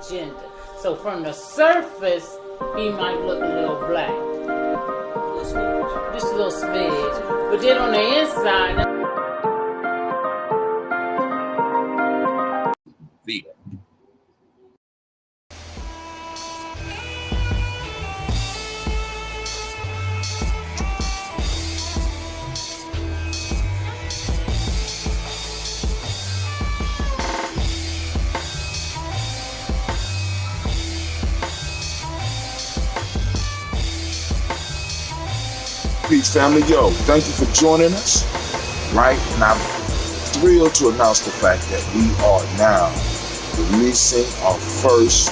gender. So from the surface, he might look a little black. Just a little smidge. But then on the inside... Vita. Peace, family. Yo, thank you for joining us. Right, and I'm thrilled to announce the fact that we are now releasing our first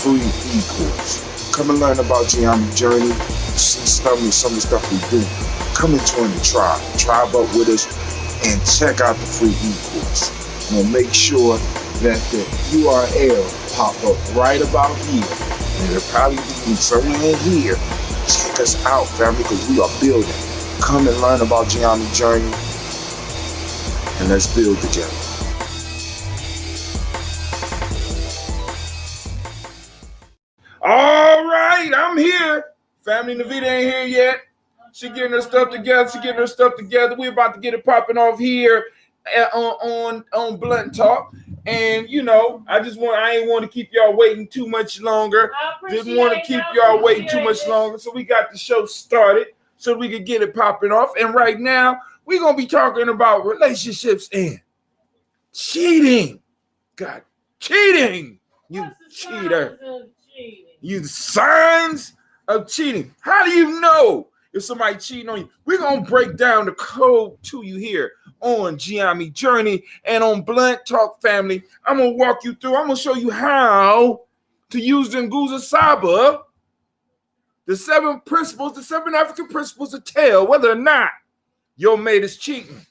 free e-course. Come and learn about Geometry Journey. See some of the stuff we do. Come and join the tribe. Tribe up with us and check out the free e-course. I'm gonna make sure that the URL pop up right about here, and it'll probably be somewhere in here. Check us out, family, because we are building. Come and learn about Geometry Journey, and let's build together. All right, I'm here. Family Navita ain't here yet. She getting her stuff together. We're about to get it popping off here on Blunt Talk. And you know, I ain't want to keep y'all waiting too much longer. Didn't want to keep y'all waiting too much longer. So we got the show started so we could get it popping off. And right now, we're gonna be talking about relationships and cheating. God, cheating. You cheater. You signs of cheating. How do you know if somebody cheating on you? We're gonna break down the code to you here on Geometry Journey and on Blunt Talk, family. I'm gonna walk you through. I'm gonna show you how to use the Nguzo Saba, the 7 principles, the 7 African principles to tell whether or not your mate is cheating.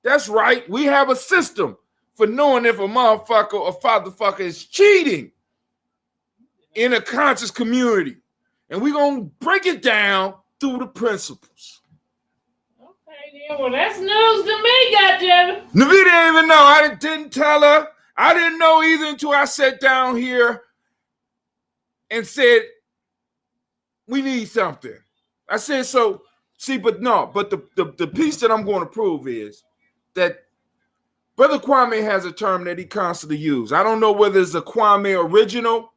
That's right. We have a system for knowing if a motherfucker or fatherfucker is cheating in a conscious community. And we're going to break it down through the principles. Okay, yeah, well, that's news to me, goddammit. Navita didn't even know. I didn't tell her. I didn't know either until I sat down here and said, we need something. I said, so, see, but the piece that I'm going to prove is that Brother Kwame has a term that he constantly uses. I don't know whether it's a Kwame original,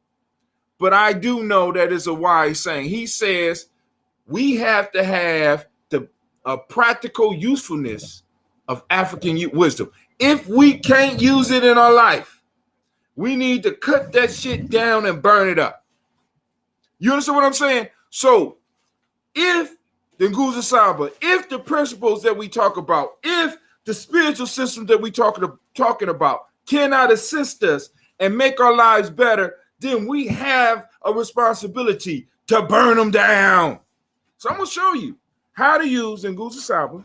but I do know that it's a wise saying. He says we have to have a practical usefulness of African wisdom. If we can't use it in our life, we need to cut that shit down and burn it up. You understand what I'm saying? So if the Nguzo Saba, if the principles that we talk about, if the spiritual system that we talking about cannot assist us and make our lives better, then we have a responsibility to burn them down. So I'm going to show you how to use the Nguzo Saba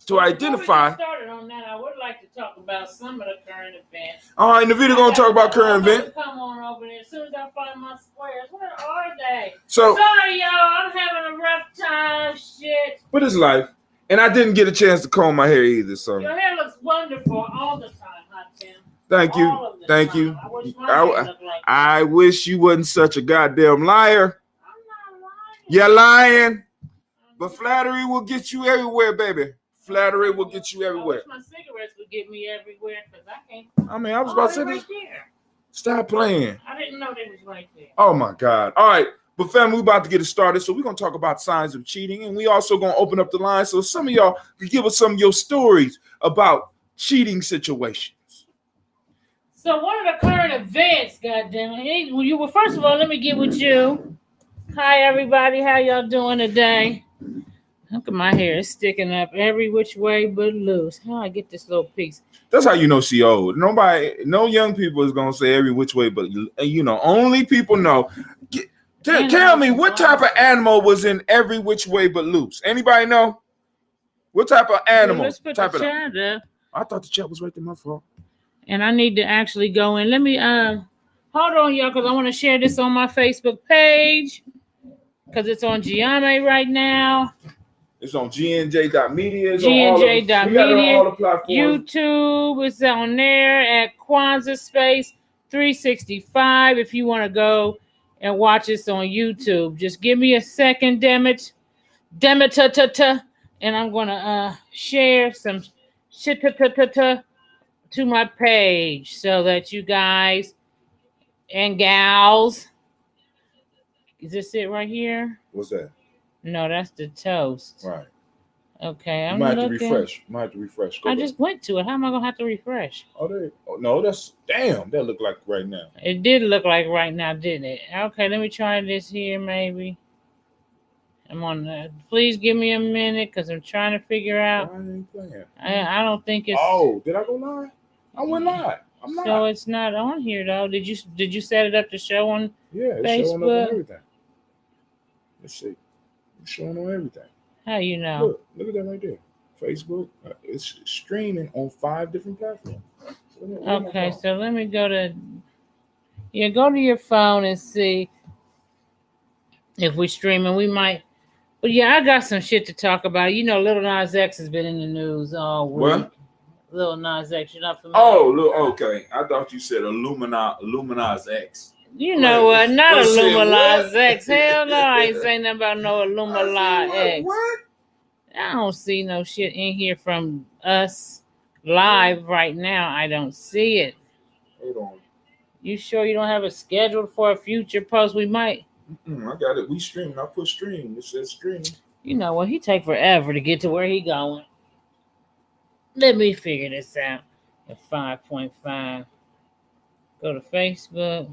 to identify. Before we get started on that, I would like to talk about some of the current events. All right, Navita going to talk about current events. Come on over there. As soon as I find my squares, where are they? So, sorry, y'all. I'm having a rough time. Shit. But it's life. And I didn't get a chance to comb my hair either. So your hair looks wonderful all the time, Hot Tim. Thank you. Thank you. I wish you wasn't such a goddamn liar. I'm not lying. You're lying. But flattery will get you everywhere, baby. Flattery will get you everywhere. I wish my cigarettes would get me everywhere because I can't. I mean, I was about to say this. Stop playing. I didn't know they was right there. Oh my God. All right. But family, we're about to get it started. So we're going to talk about signs of cheating. And we also going to open up the line so some of y'all can give us some of your stories about cheating situations. So one of the current events, goddammit. Well, first of all, let me get with you. Hi, everybody. How y'all doing today? Look at my hair. It's sticking up every which way but loose. How I get this little piece? That's how you know she old. No young people is going to say every which way, but only people know. Tell me, what type of animal was in every which way but loose? Anybody know? What type of animal? Well, let's put the chat up. I thought the chat was right there, my fault. And I need to actually go in. Let me hold on, y'all, because I want to share this on my Facebook page because it's on Giame right now. It's on GNJ.media. GNJ.media. YouTube is on there at Kwanzaa Space 365 if you want to go and watch this on YouTube. Just give me a second, damn it, and I'm gonna share some shit to my page so that you guys and gals. Is this it right here? What's that? No, that's the toast. Right. Okay, You I'm might looking. have to refresh. You might have to refresh. Go I back. just went to it. How am I gonna have to refresh? No, that's damn. That look like right now. It did look like right now, didn't it? Okay, let me try this here, maybe. I'm on the. Please give me a minute because I'm trying to figure out. Why ain't playing? I don't think it's. Oh, did I go live? I went live. I'm not. So it's not on here though. Did you set it up to show on? Yeah, it's showing up Facebook? on everything. Let's see. It's showing on everything. How you know? Look at that right there. Facebook. It's streaming on 5 different platforms. Okay, so let me go to. Yeah, go to your phone and see if we're streaming. We might. But yeah, I got some shit to talk about. You know, Lil Nas X has been in the news all week. What? Lil Nas X, you're not familiar? Oh, look. Okay. I thought you said Illuminaz X. You know what? Not I said, Illuminaz what? X. Hell no, I ain't saying nothing about no Illuminaz X. What? I don't see no shit in here from us live right now. I don't see it. Hold on. You sure you don't have it scheduled for a future post? We might. I got it. We streaming. I put stream. It says stream. You know what? He take forever to get to where he going. Let me figure this out. At 5.5. Go to Facebook.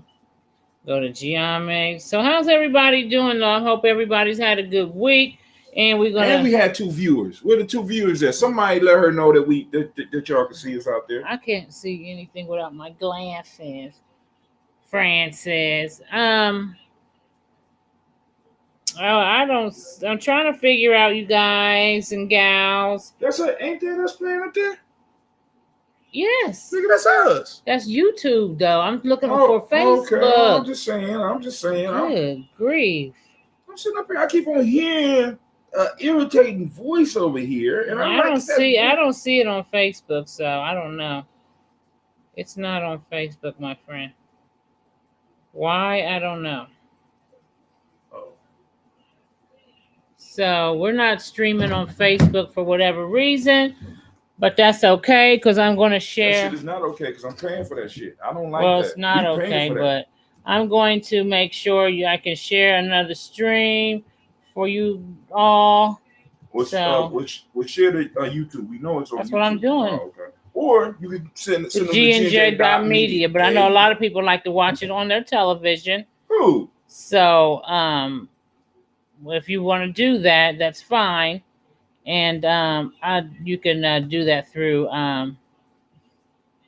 Go to Giamex. So how's everybody doing, though? I hope everybody's had a good week. And we're gonna. And we had 2 viewers. Where the 2 viewers at? Somebody let her know that that y'all can see us out there. I can't see anything without my glasses. Francis. I don't. I'm trying to figure out, you guys and gals. That's it. Ain't that us playing up there? Yes, Nigga, that's us. that's YouTube though. I'm looking Oh, for Facebook. okay. I'm just saying. Good grief! I'm sitting up here. I keep on hearing irritating voice over here, and I don't see. I don't see it on Facebook, so I don't know. It's not on Facebook, my friend. Why? I don't know. Oh. So we're not streaming on Facebook for whatever reason, but that's okay because I'm going to That share. shit is not okay because I'm paying for that shit. I don't like Well, that. it's not We paying okay, for that. but I'm going to make sure I can share another stream for you all. What's so- share to YouTube? We know it's on That's YouTube. what I'm doing. Oh, okay. Or you can send them to G&J.media, but I know a lot of people like to watch it on their television. Who? So, if you want to do that, that's fine. And you can do that through,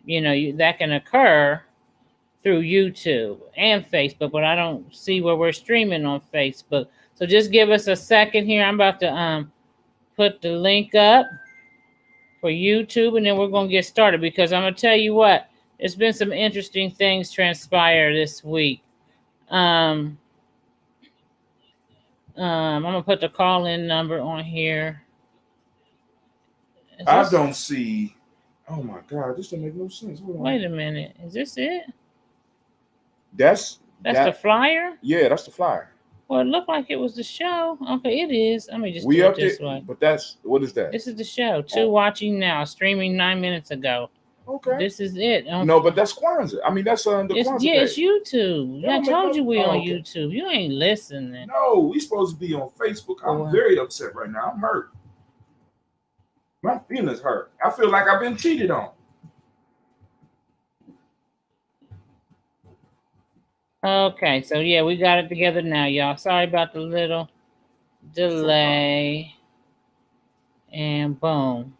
that can occur through YouTube and Facebook, but I don't see where we're streaming on Facebook. So just give us a second here. I'm about to put the link up for YouTube, and then we're going to get started because I'm going to tell you what, there's been some interesting things transpire this week. I'm going to put the call-in number on here. I don't see. Oh my God, this doesn't make no sense. Hold on. Wait a minute. Is this it? That's The flyer? Yeah, that's the flyer. Well, it looked like it was the show. Okay, it is. Let me just We do it up this there, way. but what is that? This is the show. Watching now, streaming 9 minutes ago. Okay. This is it. No, but that's Kwanzaa. I mean, that's the Kwanzaa Day. It's YouTube. Yeah, I told you we on okay. YouTube. You ain't listening. No, we supposed to be on Facebook. I'm What? very upset right now. I'm hurt. My feelings hurt. I feel like I've been cheated on. Okay, so yeah, we got it together now, y'all. Sorry about the little delay. And boom.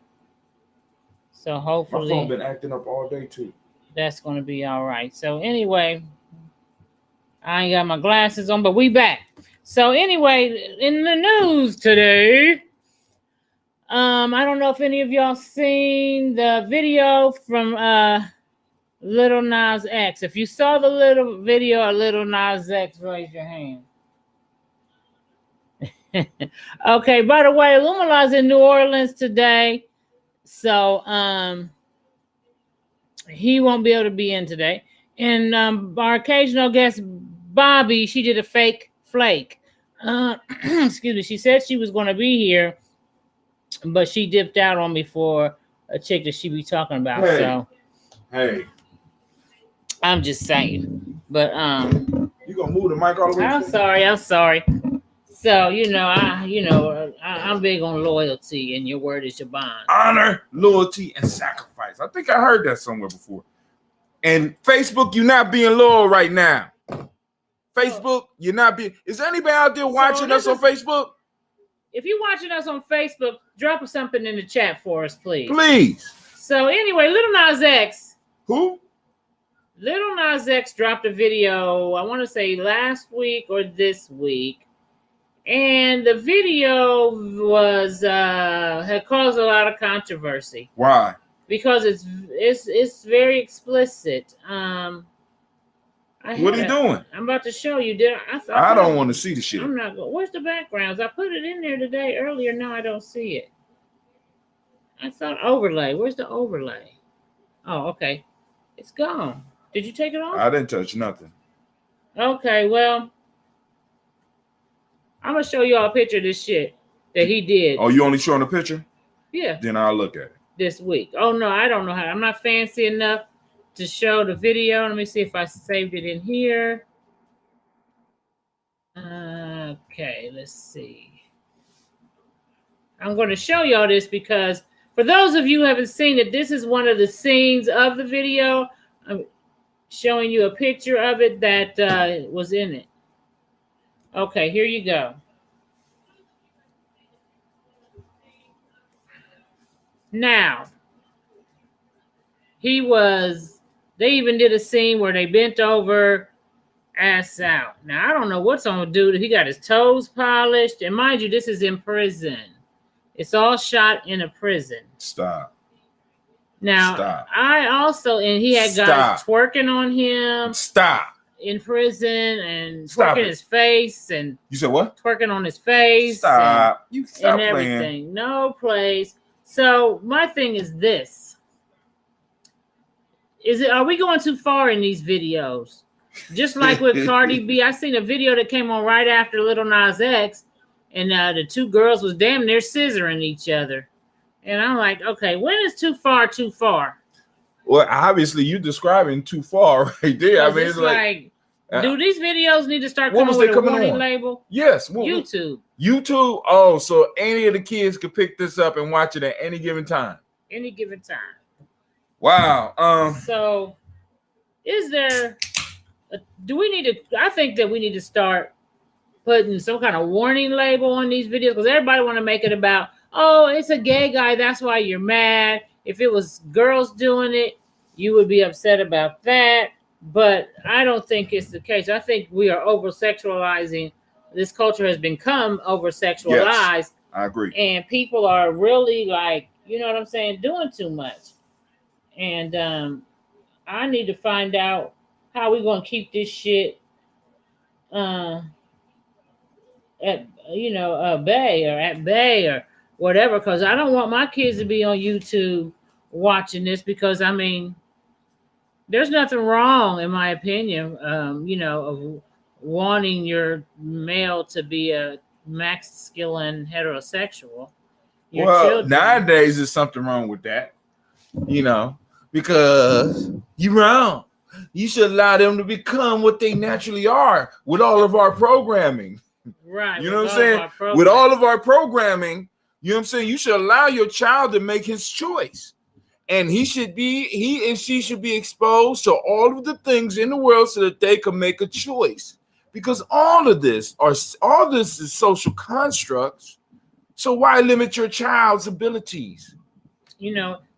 So My hopefully phone been acting up all day too. that's going to be all right. So anyway, I ain't got my glasses on, but we back. So anyway, in the news today, I don't know if any of y'all seen the video from Lil Nas X. If you saw the little video of Lil Nas X, raise your hand. Okay, by the way, Illumina's in New Orleans today. So he won't be able to be in today. And our occasional guest, Bobby, she did a fake flake. Excuse me. She said she was going to be here, but she dipped out on me for a chick that she be talking about. Hey. So Hey, I'm just saying. But you gonna move the mic all the way? I'm sorry. So I'm big on loyalty, and your word is your bond. Honor, loyalty, and sacrifice. I think I heard that somewhere before. And Facebook, you're not being loyal right now. Facebook, you're not being. Is there anybody out there watching us on Facebook? If you're watching us on Facebook, drop something in the chat for us, please. Please. So anyway, Little Nas X. Who? Little Nas X dropped a video, I want to say last week or this week. And the video was had caused a lot of controversy. Why? Because it's very explicit. What are you doing? I'm about to show you. I don't want to see the shit. I'm not going. Where's the backgrounds? I put it in there today earlier. Now I don't see it. I thought overlay. Where's the overlay? Oh, okay. It's gone. Did you take it off? I didn't touch nothing. Okay, well, I'm gonna show y'all a picture of this shit that he did. Oh, you only showing a picture? Yeah. Then I'll look at it. This week. Oh no, I don't know how. I'm not fancy enough to show the video. Let me see if I saved it in here. Okay, let's see. I'm going to show y'all this because for those of you who haven't seen it, this is one of the scenes of the video. I'm showing you a picture of it that was in it. Okay, here you go. Now, they even did a scene where they bent over, ass out. Now, I don't know what's on with dude. He got his toes polished. And mind you, this is in prison. It's all shot in a prison. Stop. Now, Stop. and he had guys twerking on him. Stop. In prison and Stop twerking it. his face and You said what? twerking on his face. Stop. You stop and playing. everything. No place. So my thing is this. Are we going too far in these videos? Just like with Cardi B, I seen a video that came on right after Little Nas X, and the two girls was damn near scissoring each other. And I'm like, okay, when is too far too far? Well, obviously you describing too far right there. I mean, it's like do these videos need to start coming with a warning label? Yes. YouTube. YouTube. Oh, so any of the kids could pick this up and watch it at any given time. Any given time. Wow. So is there I think that we need to start putting some kind of warning label on these videos because everybody want to make it about, oh, it's a gay guy, that's why you're mad. If it was girls doing it, you would be upset about that. But I don't think it's the case. I think we are over-sexualizing. This culture has become over-sexualized. Yes, I agree. And people are really like, you know what I'm saying, doing too much. And I need to find out how we're going to keep this shit at bay or whatever, because I don't want my kids to be on YouTube watching this because, I mean, there's nothing wrong, in my opinion, of wanting your male to be a masculine heterosexual. Nowadays there's something wrong with that, because you're wrong. You should allow them to become what they naturally are with all of our programming. Right. You know what I'm saying? With all of our programming, you know what I'm saying? You should allow your child to make his choice. And he and she should be exposed to all of the things in the world so that they can make a choice. Because all this is social constructs. So why limit your child's abilities?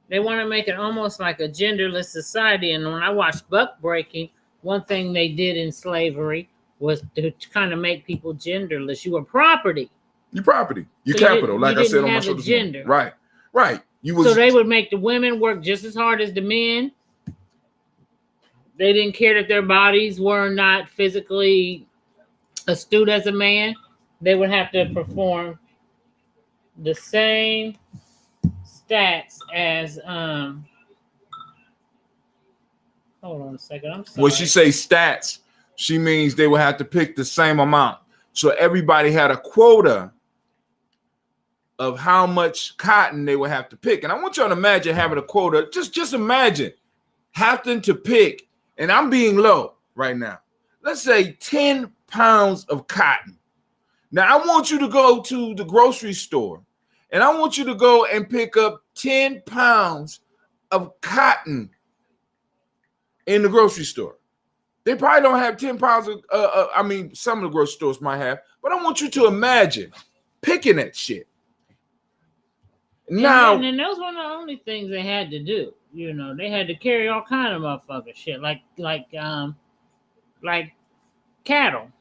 They want to make it almost like a genderless society. And when I watched Buck Breaking, one thing they did in slavery was to kind of make people genderless. You were property. You're property. You're capital, like I said on my show this morning. Right. So they would make the women work just as hard as the men. They didn't care that their bodies were not physically astute as a man. They would have to perform the same stats as Hold on a second. I'm sorry. When she say stats, she means they would have to pick the same amount. So everybody had a quota of how much cotton they would have to pick. And I want y'all to imagine having a quota. Just imagine having to pick, and I'm being low right now. Let's say 10 pounds of cotton. Now I want you to go to the grocery store and I want you to go and pick up 10 pounds of cotton in the grocery store. They probably don't have 10 pounds of, I mean, some of the grocery stores might have, but I want you to imagine picking that shit. Now, and those weren't the only things they had to do. You know, they had to carry all kind of motherfucking shit, like cattle.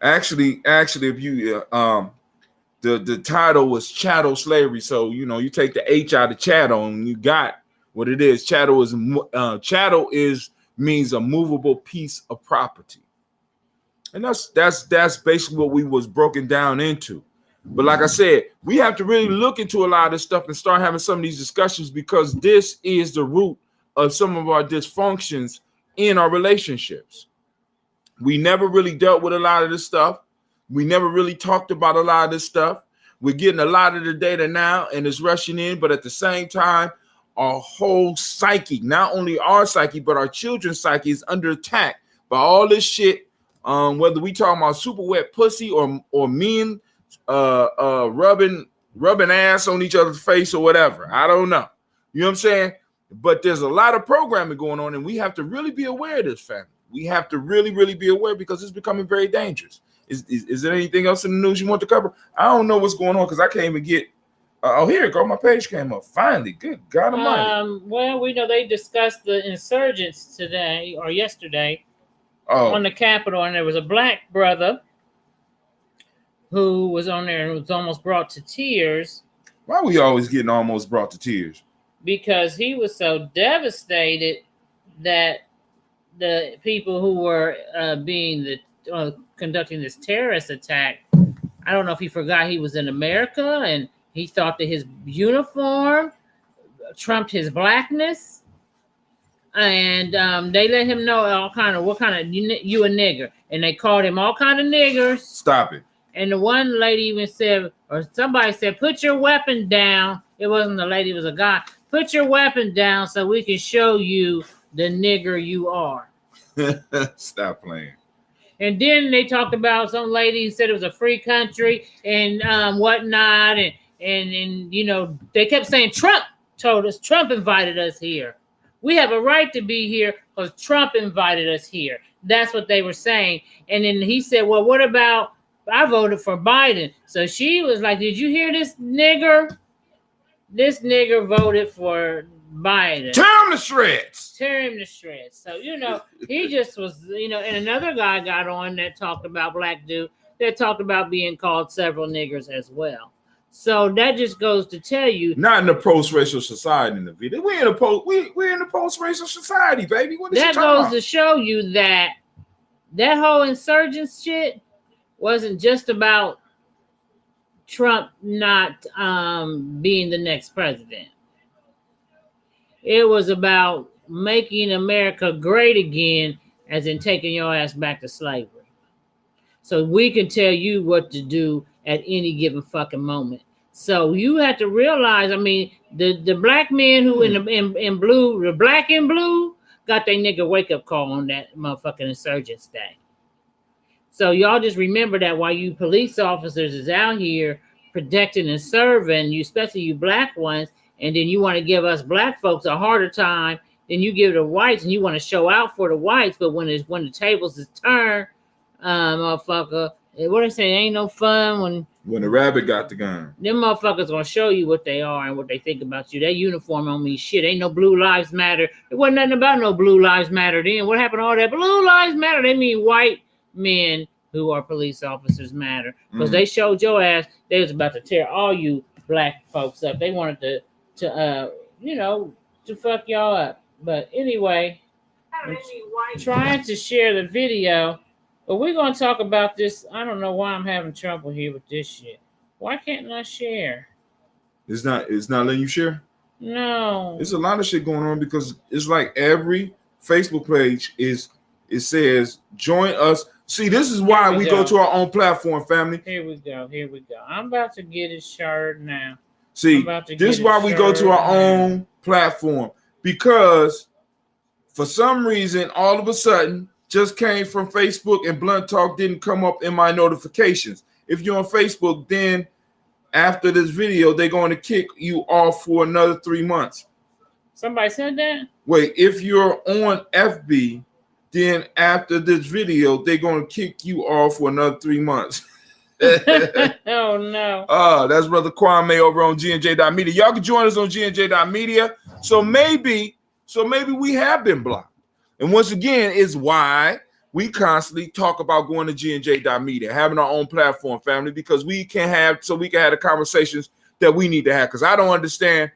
actually, if you, the title was chattel slavery. So, you know, you take the H out of chattel and you got what it is. Chattel means a movable piece of property. And that's basically what we was broken down into. But like I said, we have to really look into a lot of this stuff and start having some of these discussions, because this is the root of some of our dysfunctions in our relationships. We never really dealt with a lot of this stuff. We never really talked about a lot of this stuff. We're getting a lot of the data now and it's rushing in, but at the same time, our whole psyche, not only our psyche, but our children's psyche is under attack by all this shit. Whether we talking about super wet pussy or men rubbing ass on each other's face or whatever. I don't know. You know what I'm saying? But there's a lot of programming going on, and we have to really be aware of this, family. We have to really, really be aware, because it's becoming very dangerous. Is there anything else in the news you want to cover? I don't know what's going on because I can't even get. Oh, here it go. My page came up. Finally. Good God Almighty. Well, we know they discussed the insurgents today or yesterday on the Capitol, and there was a black brother who was on there and was almost brought to tears. Why are we always getting almost brought to tears? Because he was so devastated that the people who were conducting this terrorist attack, I don't know if he forgot he was in America and he thought that his uniform trumped his blackness. And they let him know what kind of you a nigger. And they called him all kind of niggers. Stop it. And the one lady even said, or somebody said, put your weapon down. It wasn't a lady, it was a guy. Put your weapon down so we can show you the nigger you are. Stop playing. And then they talked about some lady who said it was a free country and whatnot. And you know, they kept saying Trump told us, Trump invited us here. We have a right to be here because Trump invited us here. That's what they were saying. And then he said, well, what about, I voted for Biden. So she was like, did you hear this nigger? This nigger voted for Biden. Tear him to shreds. Tear him to shreds. So, you know, he just was, you know, and another guy got on that talked about black dude that talked about being called several niggers as well. So that just goes to tell you, not in the post-racial society in the video. We're in the post-racial society, baby. What is that goes to show you that that whole insurgent shit wasn't just about Trump not being the next president. It was about making America great again, as in taking your ass back to slavery. So we can tell you what to do at any given fucking moment. So you have to realize, I mean, the black men who in blue, the black and blue, got their nigga wake up call on that motherfucking Insurgents Day. So y'all just remember that while you police officers is out here protecting and serving you, especially you black ones, and then you want to give us black folks a harder time than you give the whites, and you want to show out for the whites, but when the tables is turned, motherfucker, what they say, ain't no fun when the rabbit got the gun. Them motherfuckers gonna show you what they are and what they think about you. That uniform on me, shit. Ain't no Blue Lives Matter. There wasn't nothing about no Blue Lives Matter then. What happened to all that? Blue Lives Matter. They mean white men who are police officers matter. Because they showed your ass they was about to tear all you black folks up. They wanted to fuck y'all up. But anyway, I'm trying to share the video. But we're going to talk about this. I don't know why I'm having trouble here with this shit. Why can't I share? It's not letting you share? No. There's a lot of shit going on because it's like every Facebook page it says join us. See, this is why Here we we go go. to our own platform, family. Here we go. Here we go. I'm about to get his shirt now. I'm See, about to this is get why a we go to shirt our now. own platform because for some reason, all of a sudden, just came from Facebook and Blunt Talk didn't come up in my notifications. If you're on Facebook, then after this video, they're going to kick you off for another 3 months. Somebody said that? Wait, if you're on FB, then after this video, they're going to kick you off for another 3 months. Oh, no. That's Brother Kwame over on GNJ.media. Y'all can join us on GNJ.media. So maybe we have been blocked. And once again, it's why we constantly talk about going to GNJ.media, having our own platform, family, because we can have the conversations that we need to have. Because I don't understand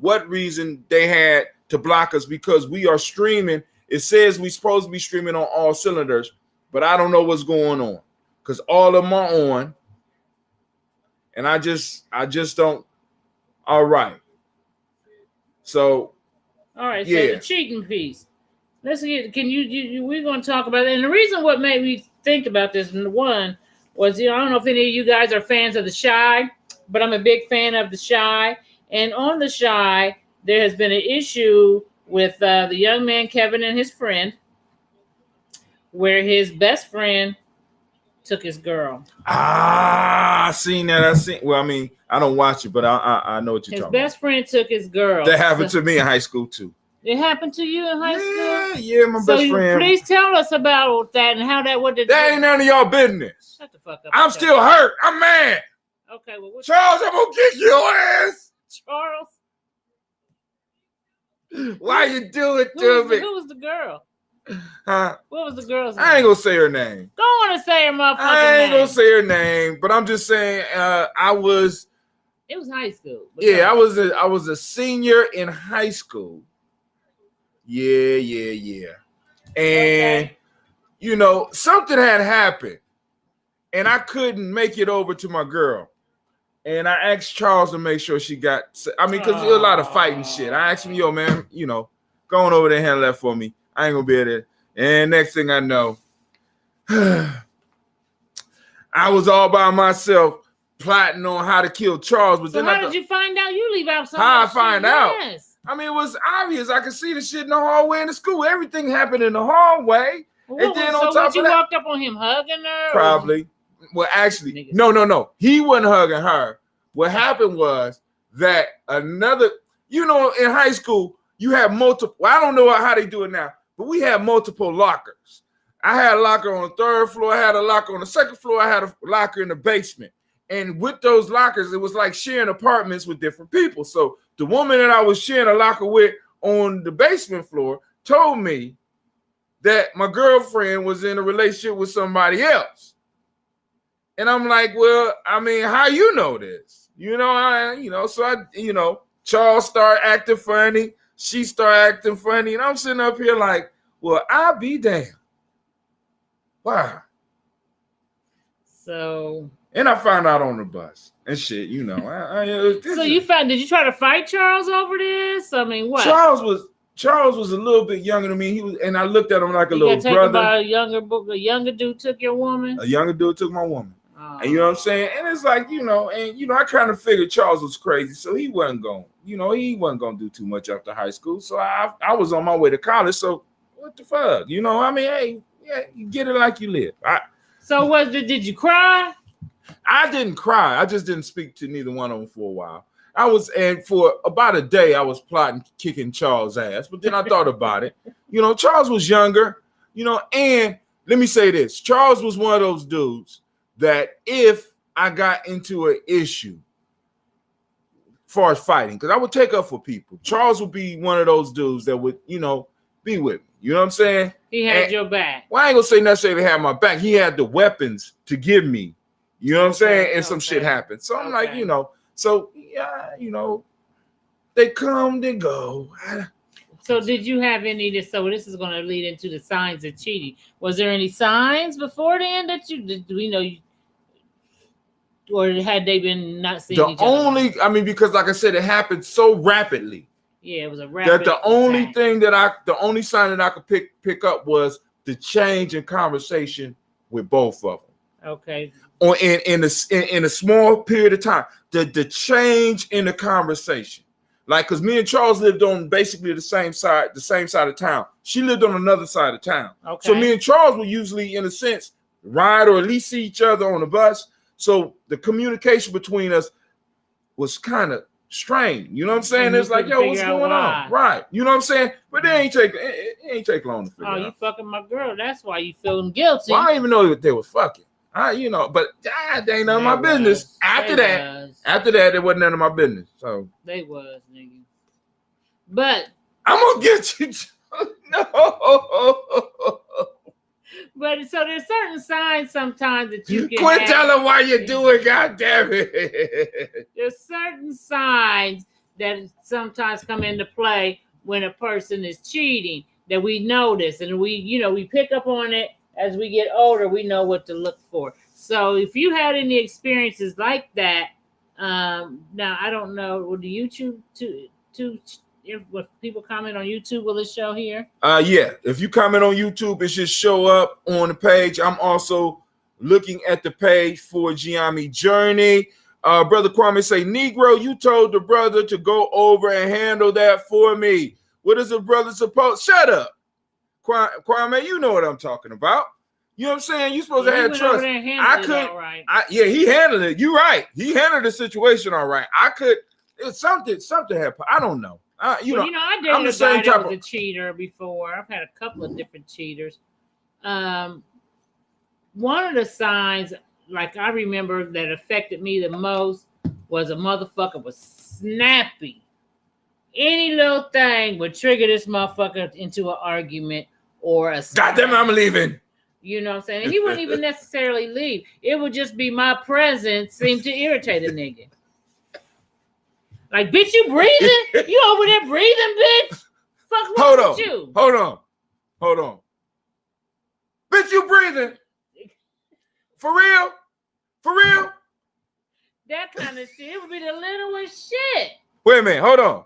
what reason they had to block us because we are streaming. It says we're supposed to be streaming on all cylinders, but I don't know what's going on because all of them are on. And I just don't. All right. So, All right. yeah. So the cheating piece. Let's get. Can you? We're going to talk about it. And the reason what made me think about this one was, I don't know if any of you guys are fans of The Chi, but I'm a big fan of The Chi. And on The Chi, there has been an issue with the young man Kevin and his friend, where his best friend took his girl. I seen that. Well, I mean, I don't watch it, but I know what you're His talking best friend took his girl. about. That happened to me in high school too. It happened to you in high school? Yeah, my best friend. Please tell us about that and how that would. That ain't none of y'all business. Shut the fuck up. I'm still hurt. I'm mad. Okay, well, what's Charles, I'm gonna kick your ass. Charles? Why you do it to me? Who was the girl? Huh? What was the girl's name? I ain't gonna say her name. Go on and say her motherfucking I ain't name. gonna say her name, but I'm just saying I was. It was high school. But Yeah, no. I was a senior in high school. Yeah. And you know, something had happened, and I couldn't make it over to my girl. And I asked Charles to make sure she got. I mean, because there's a lot of fighting shit. I asked him, yo, man, you know, go on over there and handle that for me. I ain't gonna be there. And next thing I know, I was all by myself plotting on how to kill Charles. But So then how did you find out? You leave out something. How I find out? Yes. I mean, it was obvious. I could see the shit in the hallway in the school. Everything happened in the hallway. Well, And then so on top you of that, walked up on him hugging her? probably. Well, actually, Niggas. no. He wasn't hugging her. What happened was that another, you know, in high school, you have multiple. Well, I don't know how they do it now, but we have multiple lockers. I had a locker on the third floor. I had a locker on the second floor. I had a locker in the basement. And with those lockers, it was like sharing apartments with different people. So the woman that I was sharing a locker with on the basement floor told me that my girlfriend was in a relationship with somebody else. And I'm like, well, I mean, how you know this? Charles started acting funny. She started acting funny. And I'm sitting up here like, well, I'll be damned. Wow. So. And I found out on the bus and shit, you know. Did you try to fight Charles over this? I mean, what? Charles was a little bit younger than me. And I looked at him like a little brother. About a younger dude took your woman? A younger dude took my woman. Oh. And you know what I'm saying? And it's like, I kind of figured Charles was crazy, so he wasn't going to do too much after high school. So I was on my way to college. So what the fuck? You know, I mean, hey, yeah, you get it like you live. So did you cry? I didn't cry. I just didn't speak to neither one of them for a while. And for about a day, I was plotting kicking Charles' ass. But then I thought about it. You know, Charles was younger, and let me say this. Charles was one of those dudes that if I got into an issue as far as fighting, because I would take up for people, Charles would be one of those dudes that would, be with me. You know what I'm saying? He had your back. Well, I ain't going to say necessarily have my back. He had the weapons to give me. You know what I'm saying? And some shit happened. So I'm like, they come, they go. So did you have any? So this is going to lead into the signs of cheating. Was there any signs before then that or had they been not seeing The each other? only, I mean, because like I said, it happened so rapidly Yeah, it was a rapid that the only attack. thing the only sign that I could pick up was the change in conversation with both of them. Okay. Or in a small period of time, the change in the conversation, like because me and Charles lived on basically the same side of town. She lived on another side of town, Okay. so me and Charles would usually, in a sense, ride or at least see each other on the bus. So the communication between us was kind of strained. You know what I'm saying? And you It's like, couldn't yo, what's figure out going why. on? Right. You know what I'm saying? But it ain't take long to figure Oh, you out. fucking my girl. That's why you feeling guilty. Well, I didn't even know that they was fucking. But they ain't none of my business. After that, it wasn't none of my business. So they was, nigga. But I'm gonna get you. No. But so there's certain signs sometimes that you can Quit have. telling why you do it, goddamn it. There's certain signs that sometimes come into play when a person is cheating that we notice, and we pick up on it as we get older. We know what to look for. So if you had any experiences like that, now I don't know. Will the YouTube if people comment on YouTube, will it show here? Yeah. If you comment on YouTube, it should show up on the page. I'm also looking at the page for Giami Journey. Brother Kwame say, Negro, you told the brother to go over and handle that for me. What is a brother supposed? Shut up. Kwame, you know what I'm talking about. You know what I'm saying? You're supposed to have trust. Yeah, he handled it. You're right. He handled the situation all right. Something happened. I don't know. I dated a guy that was a cheater before. I've had a couple of different cheaters. One of the signs, like I remember, that affected me the most was a motherfucker was snappy. Any little thing would trigger this motherfucker into an argument or a. Goddamn, I'm leaving. You know what I'm saying? And he wouldn't even necessarily leave. It would just be my presence seemed to irritate a nigga. Like, bitch, you breathing? You over there breathing, bitch? Fuck wrong with you? Hold on. Bitch, you breathing? For real? For real? That kind of shit. It would be the littlest shit. Wait a minute. Hold on.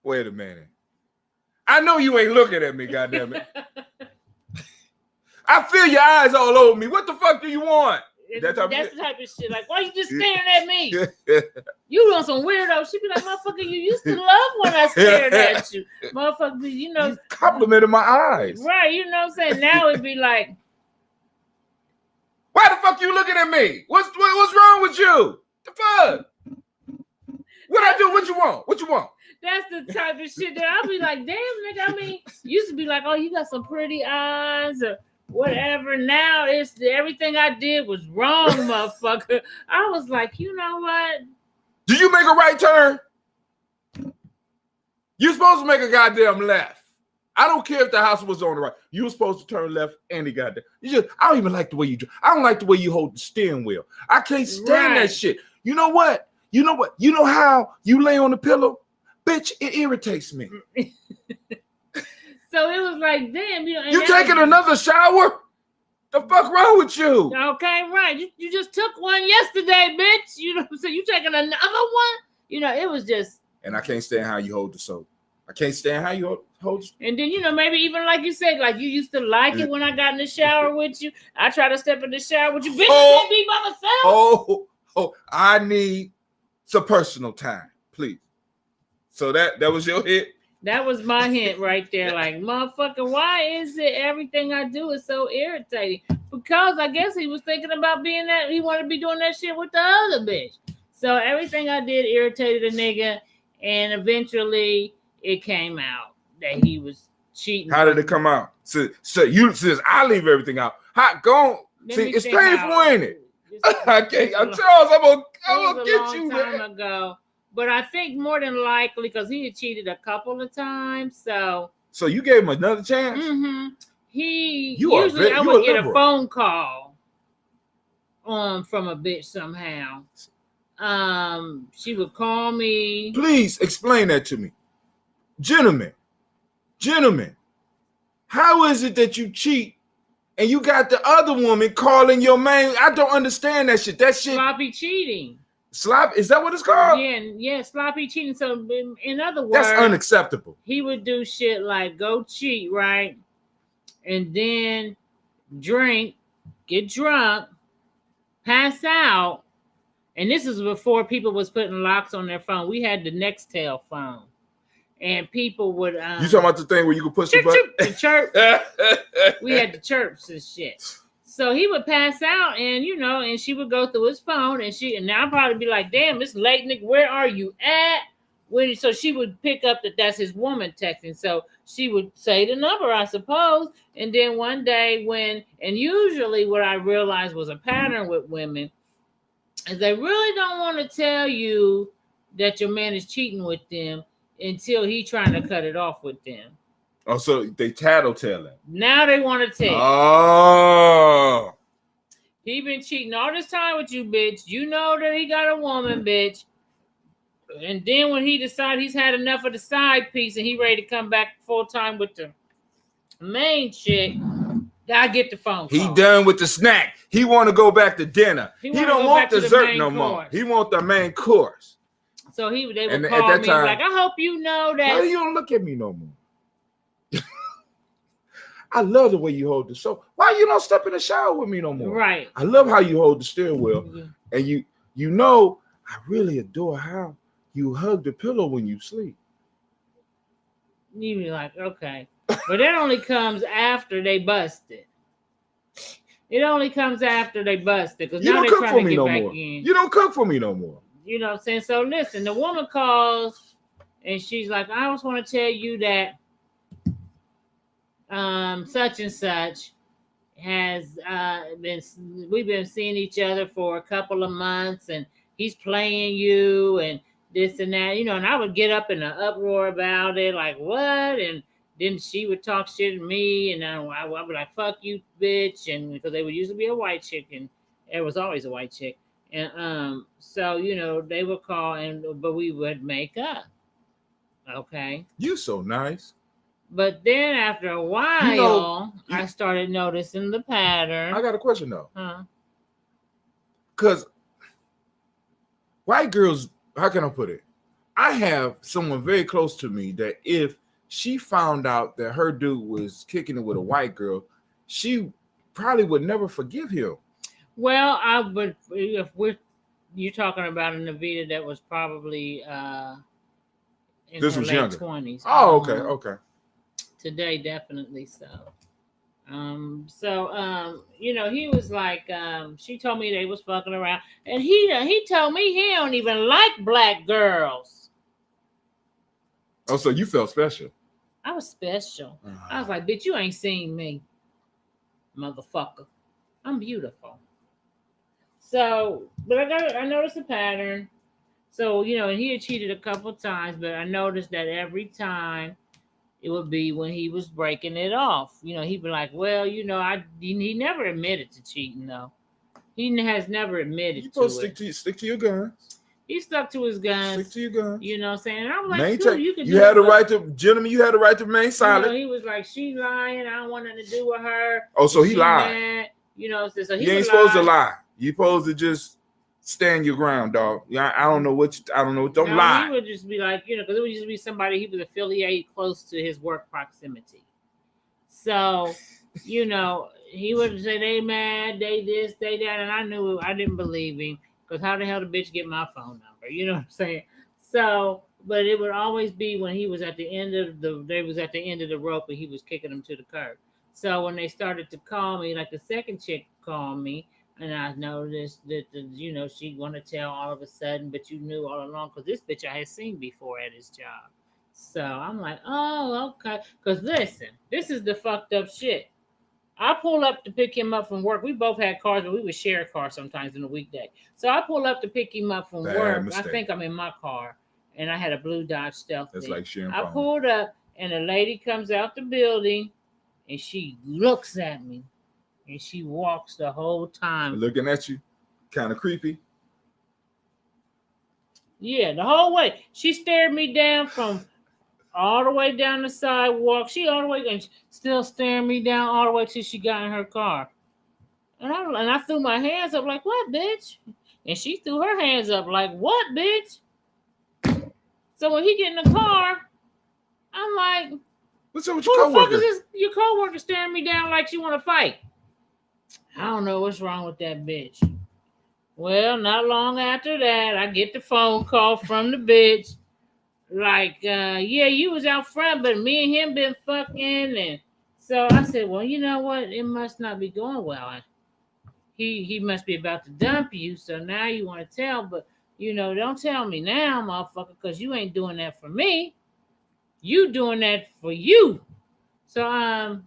Wait a minute. I know you ain't looking at me, goddammit. I feel your eyes all over me. What the fuck do you want? That's the type of shit. Like, why you just staring at me? You on some weirdo. She be like, motherfucker, you used to love when I stared at you. Motherfucker, You complimented my eyes. Right, you know what I'm saying? Now it'd be like, why the fuck you looking at me? What's wrong with you? The fuck? What I do? What you want? What you want? That's the type of shit that I'll be like, damn, nigga. I mean, used to be like, oh, you got some pretty eyes or whatever. Now it's everything I did was wrong, motherfucker. I was like, you know what? Did you make a right turn? You're supposed to make a goddamn left. I don't care if the house was on the right. You were supposed to turn left any goddamn. I don't even like the way you do. I don't like the way you hold the steering wheel. I can't stand that shit. You know what? You know how you lay on the pillow? Bitch, it irritates me. So it was like, damn, you taking another shower? The fuck wrong with you? Okay, right. You just took one yesterday, bitch. You know what I'm saying? You taking another one? It was just. And I can't stand how you hold the soap. I can't stand how you hold. And then, maybe even like you said, like you used to like it when I got in the shower with you. I try to step in the shower with you. Bitch, I can't be by myself. I need some personal time, please. So that was your hit? That was my hint right there. Like, motherfucker, why is it everything I do is so irritating? Because I guess he was thinking about being that. He wanted to be doing that shit with the other bitch. So everything I did irritated a nigga. And eventually it came out that he was cheating. How did it come out? So you says I leave everything out. It's painful, ain't it? I can't. Charles, I'm gonna get you. Time ago. But I think more than likely, because he had cheated a couple of times, so you gave him another chance. Mm-hmm. I would get a phone call from a bitch somehow. She would call me. Please explain that to me, gentlemen. How is it that you cheat and you got the other woman calling your main. I don't understand that shit. That shit. Sloppy cheating. Slop, is that what it's called? Yeah, sloppy cheating. So in other words, that's unacceptable. He would do shit like go cheat, right? And then drink, get drunk, pass out. And this is before people was putting locks on their phone. We had the Nextel phone. And people would you talking about the thing where you could push chirp, the button? chirp, chirp. We had the chirps and shit. So he would pass out, and and she would go through his phone, and I'd probably be like, "Damn, it's late, nigga. Where are you at?" So she would pick up that that's his woman texting. So she would say the number, I suppose. And then one day and usually what I realized was a pattern with women is they really don't want to tell you that your man is cheating with them until he trying to cut it off with them. Oh, so they tattletelling. Now they want to tell. Oh. He been cheating all this time with you, bitch. You know that he got a woman, bitch. And then when he decide he's had enough of the side piece and he ready to come back full time with the main chick, I get the phone call. He done with the snack. He want to go back to dinner. He don't want dessert no more. He want the main course. So they would call me like, I hope you know that. Why you don't look at me no more? I love the way you hold the soap. Why you don't step in the shower with me no more? Right. I love how you hold the steering wheel. Yeah. And I really adore how you hug the pillow when you sleep. You be like, okay. But that only comes after they busted. It only comes after they busted. Because now they're trying to get back in. You don't cook for me no more. You know what I'm saying? So listen, the woman calls and she's like, I just want to tell you that such and such has we've been seeing each other for a couple of months and he's playing you and this and that, and I would get up in an uproar about it, like what? And then she would talk shit to me and I would be like, fuck you, bitch. And because they would usually be a white chick and there was always a white chick. And so they would call but we would make up. Okay. You so nice. But then after a while, I started noticing the pattern. I got a question though. Huh? Because white girls, how can I put it? I have someone very close to me that if she found out that her dude was kicking it with a white girl, she probably would never forgive him. Well, I would. If you're talking about a Navita that was probably in this her was late younger. 20s. Oh, okay. Today, definitely so. He was like, she told me they was fucking around, and he told me he don't even like black girls. Oh, so you felt special? I was special. I was like, bitch, you ain't seen me, motherfucker. I'm beautiful. So, but I noticed a pattern. So, and he had cheated a couple times, but I noticed that every time it would be when he was breaking it off. He'd be like, well, he never admitted to cheating, though. He has never admitted to it. Stick to your guns. He stuck to his guns. Stick to your guns. You know what I'm saying? And I'm like, dude, you had the right to, gentlemen, you had the right to remain silent. He was like, she lying. I don't want nothing to do with her. Oh, so he lied. Mad. So he ain't supposed to lie. You supposed to just stand your ground, dog. Yeah, I don't know don't lie. He would just be like, because it would just be somebody he was affiliated close to his work proximity. So, he would say they mad, they this, they that, and I didn't believe him because how the hell the bitch get my phone number? You know what I'm saying? So, but it would always be when he was at the end of the rope and he was kicking them to the curb. So when they started to call me, like the second chick called me. And I noticed that, she want to tell all of a sudden, but you knew all along because this bitch I had seen before at his job. So I'm like, oh, okay. Because listen, this is the fucked up shit. I pull up to pick him up from work. We both had cars, but we would share a car sometimes in a weekday. So I pull up to pick him up from work. I think I'm in my car, and I had a blue Dodge Stealth. That's like sharing. I pulled up, and a lady comes out the building, and she looks at me. And she walks the whole time. Looking at you, kind of creepy. Yeah, the whole way. She stared me down from all the way down the sidewalk. She all the way and still staring me down all the way till she got in her car. And I threw my hands up like, what, bitch? And she threw her hands up like, what, bitch? So when he get in the car, I'm like, what's up with who your the fuck coworker? is this? Your coworker staring me down like she want to fight? I don't know what's wrong with that bitch. Well, not long after that, I get the phone call from the bitch. Like, yeah, you was out front, but me and him been fucking. And so I said, well, you know what? It must not be going well. He must be about to dump you. So now you want to tell, but, you know, don't tell me now, motherfucker, because you ain't doing that for me. You doing that for you. So,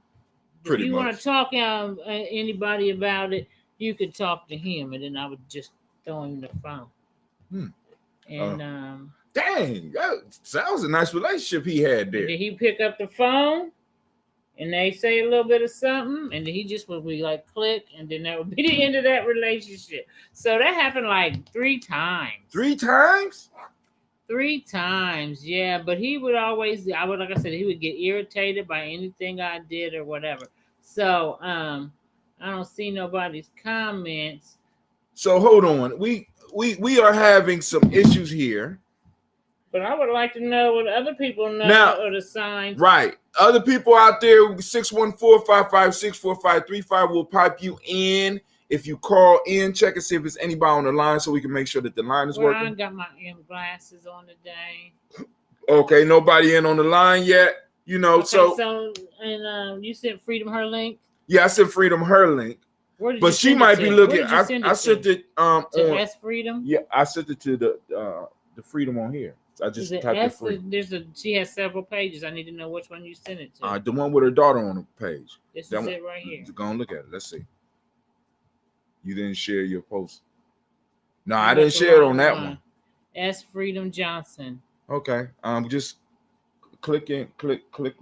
if you want to talk anybody about it, you could talk to him, and then I would just throw him the phone. And dang, that was a nice relationship he had there. did he pick up the phone, and they say a little bit of something, and then he just would be like click, and then that would be the end of that relationship. So that happened like 3 times. 3 times? 3 times, yeah. But he would always, like I said, he would get irritated by anything I did or whatever. So I don't see nobody's comments. So hold on, we are having some issues here. But I would like to know what other people know Now, or the signs. Right, other people out there, 614-556-4535 will pipe you in. If you call in, check and see if there's anybody on the line so we can make sure that the line is working. I got my glasses on today. Okay, nobody in on the line yet. You know, So and you sent Freedom her link? Yeah, I sent Freedom her link. But she might be looking. I sent it to on S Freedom. Yeah, I sent it to the Freedom on here. I just typed it Freedom. She has several pages. I need to know which one you sent it to. The one with her daughter on the page. This is it right here. Go and look at it. Let's see. You didn't share your post. No, I didn't share it on that one. S Freedom Johnson. Okay. Just click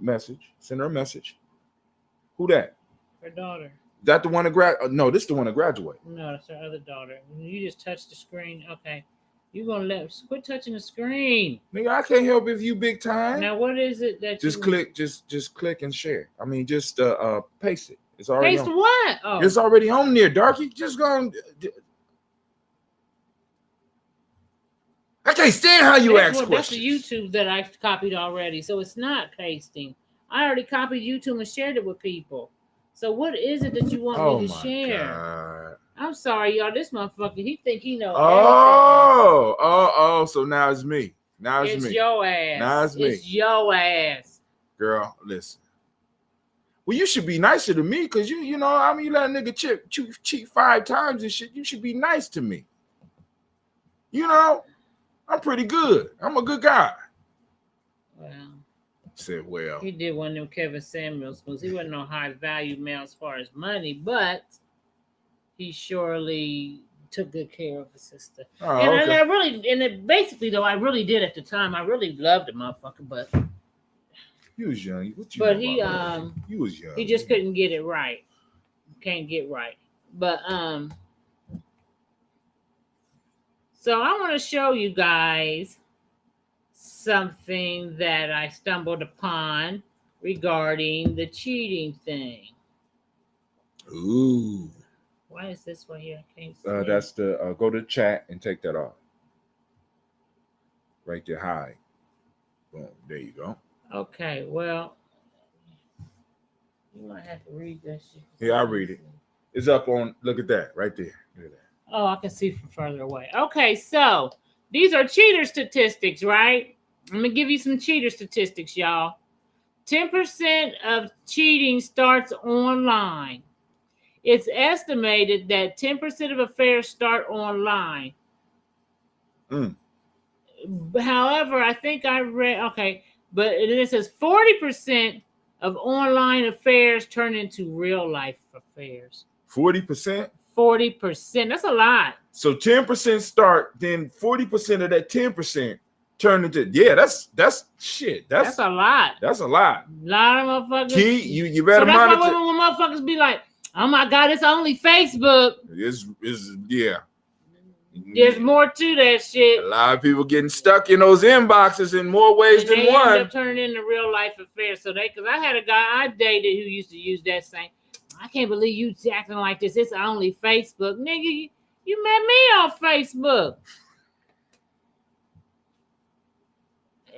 message. Send her a message. Who that? Her daughter. That the one that no, this is the one that graduated. No, that's her other daughter. You just touched the screen. Okay. You're gonna quit touching the screen. Nigga, I can't help if you big time. Now what is it that just click and share. I mean, just paste it. It's already paste on. what? Oh, it's already on there, Darky. Just go. I can't stand how you ask questions. That's the YouTube that I copied already, so it's not pasting. I already copied YouTube and shared it with people. So what is it that you want me to share? God. I'm sorry, y'all. This motherfucker, he think he knows. Oh. So now it's me. Now it's me. It's your ass. Now it's me. It's your ass. Girl, listen. Well, you should be nicer to me because you know, I mean, you let a nigga cheat 5 times and shit. You should be nice to me. You know, I'm pretty good. I'm a good guy. Well. Said, well. He did one of them Kevin Samuels moves. He wasn't no high value male as far as money, but he surely took good care of his sister. Oh, and I really, basically though, I really did at the time. I really loved the motherfucker, but he was young. He was young. He just couldn't get it right. Can't get right. But so I want to show you guys something that I stumbled upon regarding the cheating thing. Ooh. Why is this one here? I can't see. That's the go to chat and take that off. Right there, high. Boom. There you go. Okay, well, you might have to read that shit. Yeah, I read it. It's up on. Look at that right there. Look at that. Oh, I can see from further away. Okay, so these are cheater statistics, right? I'm gonna give you some cheater statistics, y'all. 10% of cheating starts online. It's estimated that 10% of affairs start online. However, I think I read, okay, but it says 40% of online affairs turn into real life affairs. 40%? 40%. That's a lot. So 10% start, then 40% of that 10% turn into, that's shit. That's a lot. That's a lot. A lot of motherfuckers. Key, you better monitor. That's why when motherfuckers be like, oh my God, it's only Facebook. Yeah. There's more to that shit. A lot of people getting stuck in those inboxes in more ways And than they one. end up turning into real life affairs. So because I had a guy I dated who used to use that saying, I can't believe you acting like this. It's only Facebook. Nigga, you met me on Facebook.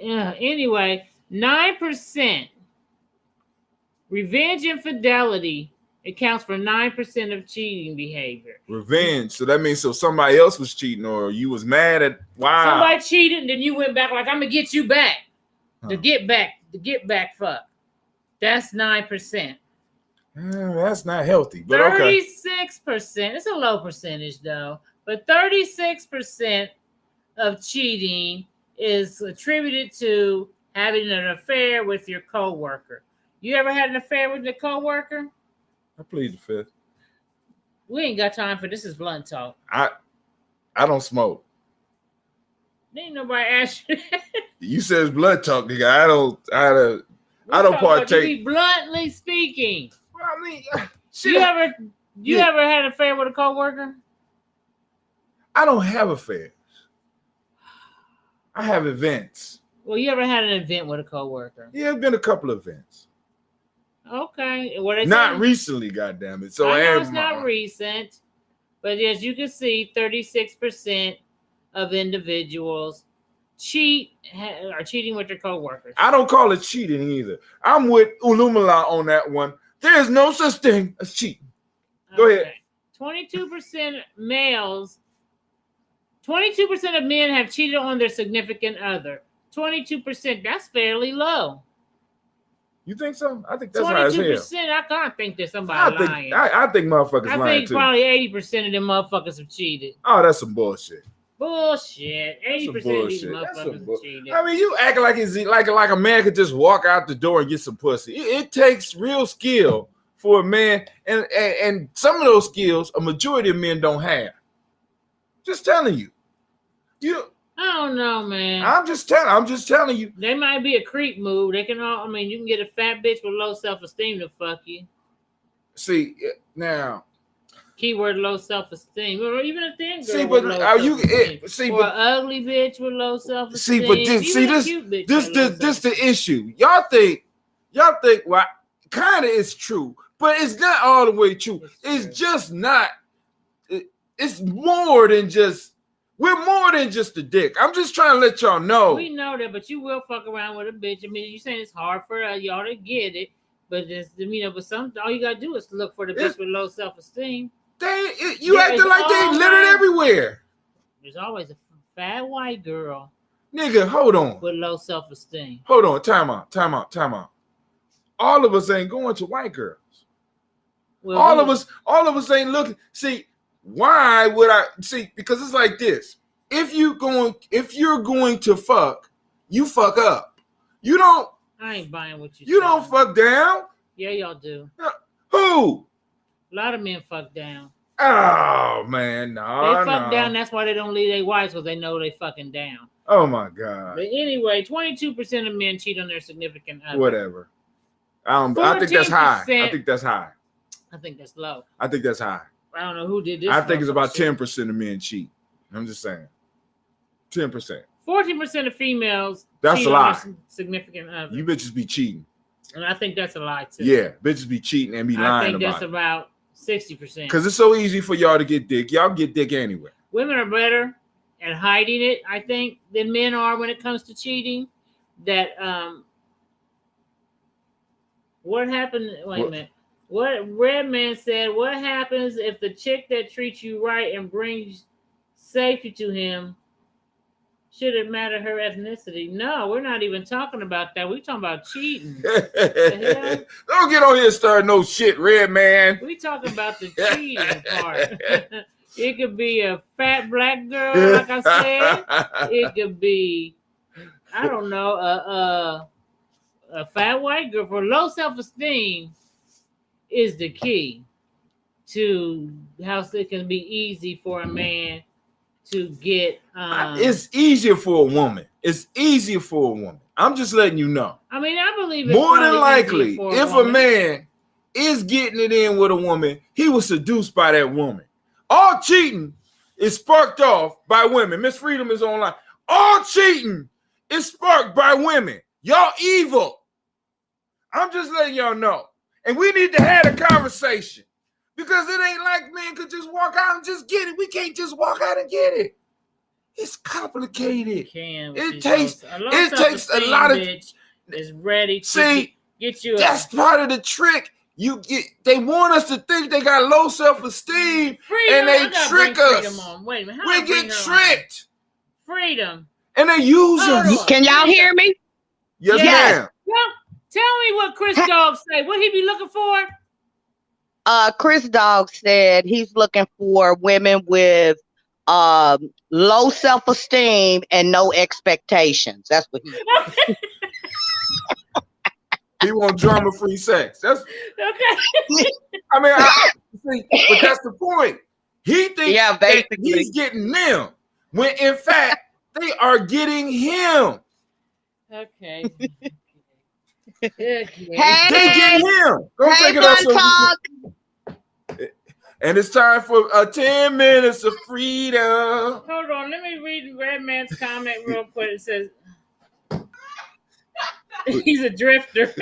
Yeah, anyway, 9% revenge infidelity accounts for 9% of cheating behavior. Revenge. So that means somebody else was cheating or you was mad at Somebody cheated and then you went back like, I'm gonna get you back. Huh. The get back fuck. That's 9%. That's not healthy, but okay. 36%, it's a low percentage though, but 36% of cheating is attributed to having an affair with your coworker. You ever had an affair with a coworker? I plead the fifth. We ain't got time for this. Is blunt talk. I don't smoke. Ain't nobody ask you that. You said it's blood talk, nigga. I don't partake. You be bluntly speaking. Well, I mean, shit. You ever had an affair with a coworker? I don't have affairs. I have events. Well, you ever had an event with a coworker? Yeah, it's been a couple of events. Okay. What they Not say? recently, goddamn it. So I know it's not recent, but as you can see, 36% of individuals are cheating with their coworkers. I don't call it cheating either. I'm with Ulumala on that one. There is no such thing as cheating. Go ahead. 22% males. 22% of men have cheated on their significant other. 22%. That's fairly low. You think so? I think that's high as hell. 22%. I can't think there's somebody lying. I think motherfuckers lying too. I think probably 80% of them motherfuckers have cheated. Oh, that's some bullshit. Bullshit. 80% of these motherfuckers have cheated. I mean, you act like it's like a man could just walk out the door and get some pussy. It takes real skill for a man, and some of those skills a majority of men don't have. Just telling you. I don't know, man. I'm just telling you. They might be a creep move. They can all. I mean, you can get a fat bitch with low self-esteem to fuck you. See now. Keyword low self-esteem, or even a thin girl. See, but are you? Or an ugly bitch with low self-esteem. See, but this the issue. Y'all think well, kind of is true, but it's not all the way true. It's just not. It's more than just. We're more than just a dick. I'm just trying to let y'all know. We know that, but you will fuck around with a bitch. I mean, you saying it's hard for y'all to get it, but it's, but all you gotta do is look for the bitch with low self-esteem. You acting like they littered everywhere. There's always a fat white girl. Nigga, hold on. With low self-esteem. Hold on. Time out. All of us ain't going to white girls. Well, all of us ain't looking. See, why would I see? Because it's like this. If you're going to fuck, you fuck up. You don't. I ain't buying what you. You don't fuck down. Yeah, y'all do. Who? A lot of men fuck down. Oh man, no. They fuck down. That's why they don't leave their wives, because they know they fucking down. Oh my god. But anyway, 22% of men cheat on their significant other. Whatever. I think that's high. I think that's high. I think that's low. I think that's high. I don't know who did this. I think it's about 10% of men cheat. I'm just saying. 10%. 14% of females. That's a lie. Significant other. You bitches be cheating. And I think that's a lie too. Yeah, bitches be cheating and be lying about it. I think that's about 60%. Because it's so easy for y'all to get dick. Y'all get dick anyway. Women are better at hiding it, I think, than men are when it comes to cheating. That what happened? Wait a minute. What Redman said, what happens if the chick that treats you right and brings safety to him, should it matter her ethnicity? No, we're not even talking about that. We're talking about cheating. Don't get on here and start no shit, Redman. We're talking about the cheating part. It could be a fat black girl, like I said. It could be, I don't know, a fat white girl. For low self-esteem is the key to how it can be easy for a man to get. It's easier for a woman. It's easier for a woman. I'm just letting you know. I mean, I believe it's more than likely, if a man is getting it in with a woman, he was seduced by that woman. All cheating, is sparked off by women. Miss Freedom is online. All cheating is sparked by women. Y'all evil. I'm just letting y'all know. And we need to have a conversation because it ain't like men could just walk out and just get it. We can't just walk out and get it. It's complicated. It takes a lot of bitch is ready to see. Get you. That's part of the trick. They want us to think they got low self-esteem, and they trick us. Wait a minute. We get tricked. Freedom. And they use us. Can y'all hear me? Yes, ma'am. Well, tell me what Chris Dog say. What he be looking for? Chris Dog said he's looking for women with low self-esteem and no expectations. That's what he He want drama-free sex. That's okay. I mean, but that's the point. He thinks that he's getting them when in fact they are getting him. Okay. Hey, they get him. Don't take it off. And it's time for 10 minutes of freedom. Hold on, let me read Redman's comment real quick. It says he's a drifter.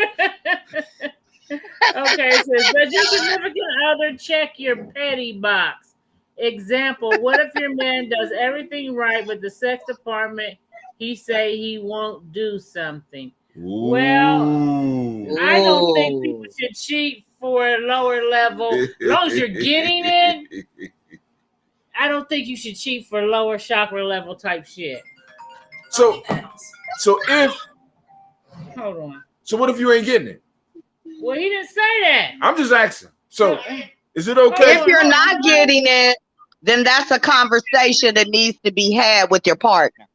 Okay, it says, does your significant other check your petty box? Example, what if your man does everything right with the sex department? He say he won't do something. Ooh. Well, I don't think people should cheat for a lower level. As long as you're getting it, I don't think you should cheat for lower chakra level type shit. So if hold on. So what if you ain't getting it? Well, he didn't say that. I'm just asking. So is it okay? If you're not getting it, then that's a conversation that needs to be had with your partner.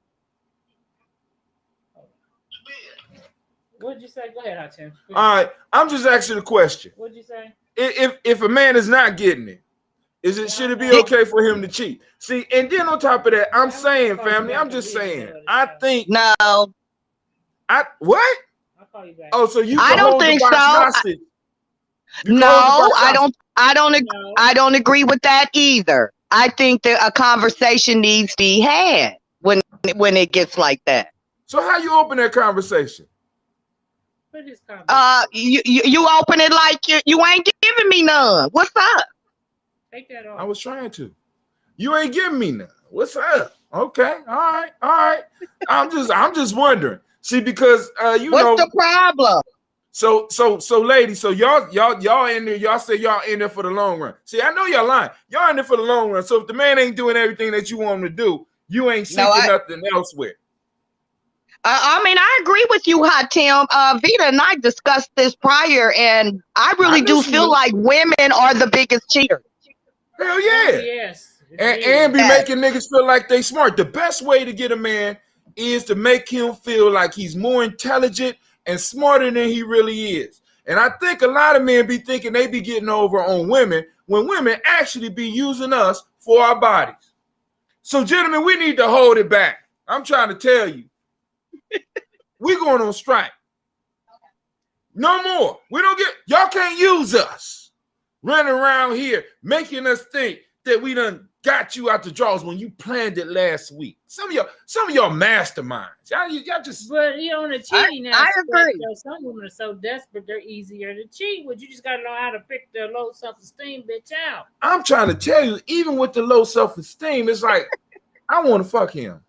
What'd you say? Go ahead, Tim. All right, I'm just asking a question. What'd you say? If a man is not getting it, should it be okay for him to cheat? See, and then on top of that, I'm saying, family, I'm just saying, I think no. What? I'll call you back. Oh, so you? I don't think so. No, I don't agree with that either. I think that a conversation needs to be had when it gets like that. So how you open that conversation? You open it like you ain't giving me none. What's up? Take that off. I was trying to. You ain't giving me none. What's up? Okay, all right. I'm just wondering. See, because what's the problem? So ladies, so y'all in there, y'all say y'all in there for the long run. See, I know y'all lying. Y'all in there for the long run. So if the man ain't doing everything that you want him to do, you ain't seeking nothing elsewhere. I mean, I agree with you, Hot Tim. Vita and I discussed this prior, and I really do feel like women are the biggest cheaters. Hell yeah. Oh, yes. And be making niggas feel like they smart. The best way to get a man is to make him feel like he's more intelligent and smarter than he really is. And I think a lot of men be thinking they be getting over on women when women actually be using us for our bodies. So, gentlemen, we need to hold it back. I'm trying to tell you. We're going on strike. No more. Y'all can't use us running around here making us think that we done got you out the drawers when you planned it last week. Some of y'all masterminds. Y'all just. But on the cheating I agree. Some women are so desperate they're easier to cheat with. You just gotta know how to pick the low self-esteem bitch out. I'm trying to tell you, even with the low self-esteem, it's like I want to fuck him.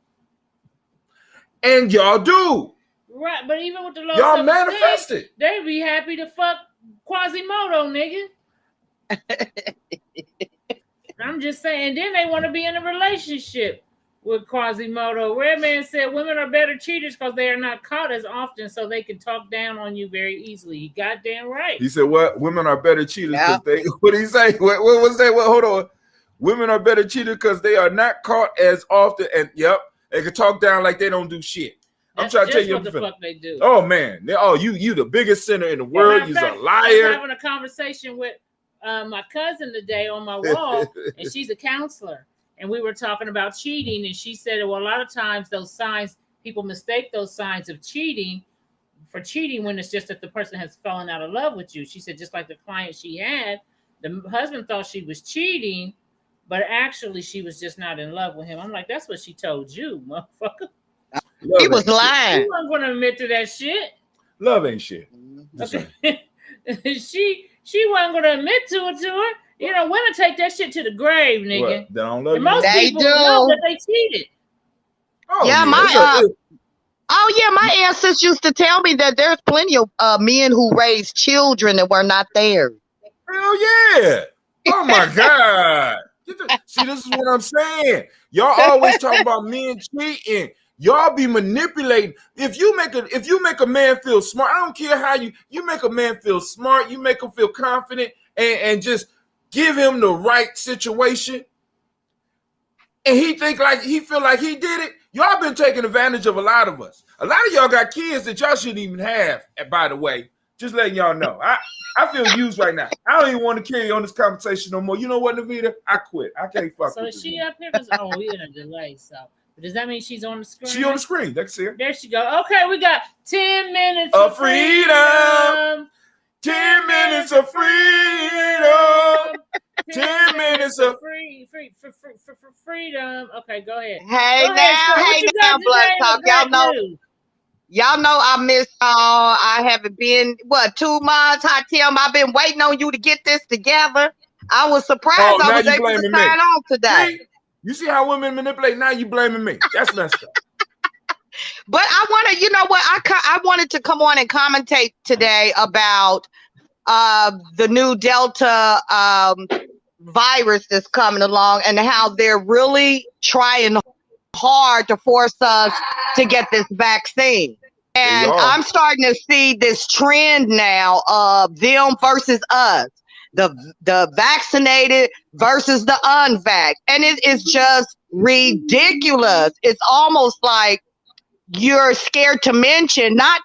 And y'all do. Right, but even with the low y'all manifest it. They be happy to fuck Quasimodo, nigga. I'm just saying. Then they want to be in a relationship with Quasimodo. Redman said women are better cheaters because they are not caught as often, so they can talk down on you very easily. He goddamn right. He said, "What? Women are better cheaters because they." What did he say? What was that? Well, hold on. Women are better cheaters because they are not caught as often, and they can talk down like they don't do shit. I'm trying to tell you what the fuck they do. Oh man, you the biggest sinner in the world. You're a liar. I was having a conversation with my cousin today on my wall, and she's a counselor, and we were talking about cheating, and she said, well, a lot of times those signs, people mistake those signs of cheating for cheating when it's just that the person has fallen out of love with you. She said, just like the client she had, the husband thought she was cheating but actually she was just not in love with him. I'm like, that's what she told you, motherfucker. He was lying. She wasn't gonna admit to that shit. Love ain't shit. Okay. she wasn't gonna admit to it to her. You know, women take that shit to the grave, nigga. What? They don't love And you? most They people do. know that they cheated. Oh, Yeah, my ancestors used to tell me that there's plenty of men who raised children that were not theirs. Hell yeah. Oh my God. See, this is what I'm saying. Y'all always talk about men cheating. Y'all be manipulating. If you make a man feel smart, I don't care how you make a man feel smart, you make him feel confident and just give him the right situation. And he feel like he did it. Y'all been taking advantage of a lot of us. A lot of y'all got kids that y'all shouldn't even have. And by the way, just letting y'all know. I feel used right now. I don't even want to carry on this conversation no more. You know what, Navita? I quit. I can't fuck So with is she this up here? Oh, we're in a delay. So does that mean she's on the screen? She on the screen. That's her. There she go. Okay, we got 10 minutes of freedom. 10 minutes of freedom. 10 minutes of freedom. Okay, go ahead. Hey Go now, ahead, hey now, Blood Talk. Y'all know I missed y'all. I haven't been 2 months. Hot Tim, I've been waiting on you to get this together. I was surprised I was able to sign on today. See? You see how women manipulate? Now you blaming me. That's messed up. But I want to, you know what? I wanted to come on and commentate today about the new Delta virus that's coming along and how they're really trying hard to force us to get this vaccine. And I'm starting to see this trend now of them versus us, the vaccinated versus the unvaxxed. And it is just ridiculous. It's almost like you're scared to mention, not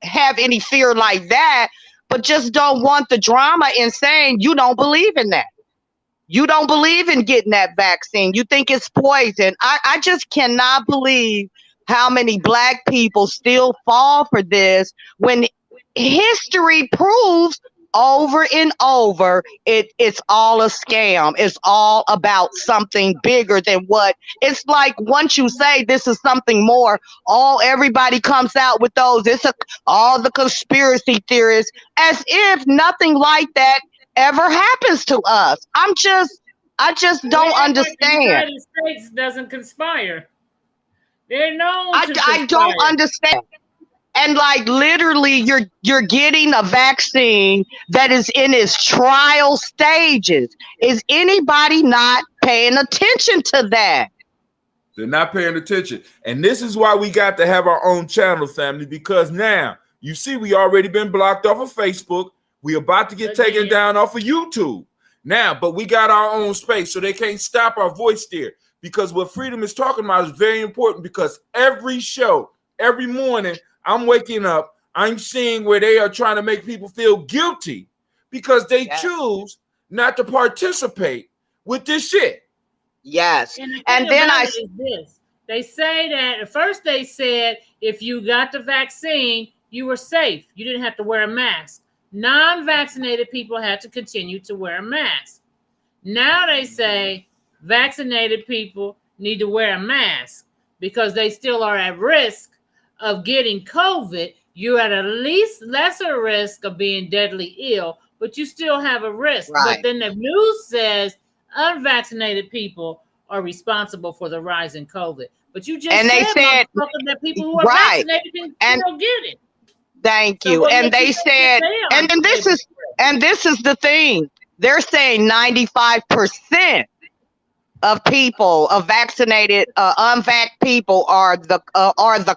have any fear like that, but just don't want the drama in saying you don't believe in that. You don't believe in getting that vaccine. You think it's poison. I just cannot believe how many Black people still fall for this when history proves over and over it's all a scam. It's all about something bigger than what it's like. Once you say this is something more, everybody comes out with those. All the conspiracy theorists, as if nothing like that ever happens to us. I just don't understand. The United States doesn't conspire. They're known to conspire. I don't understand. And like literally you're getting a vaccine that is in its trial stages. Is anybody not paying attention to that? They're not paying attention. And this is why we got to have our own channel, family, because now you see we already been blocked off of Facebook. We about to get taken down off of YouTube now, but we got our own space, so they can't stop our voice there. Because what Freedom is talking about is very important, because every show, every morning, I'm waking up, I'm seeing where they are trying to make people feel guilty because they choose not to participate with this shit. Yes. And then they say that at first they said if you got the vaccine, you were safe. You didn't have to wear a mask. Non-vaccinated people had to continue to wear a mask. Now they say vaccinated people need to wear a mask because they still are at risk of getting COVID. You're at a least lesser risk of being deadly ill, but you still have a risk. Right. But then the news says unvaccinated people are responsible for the rise in COVID. But you just said that people who are vaccinated can still get it. Thank you. And they said, and this is the thing. They're saying 95% of people, of vaccinated, unvaxxed people are the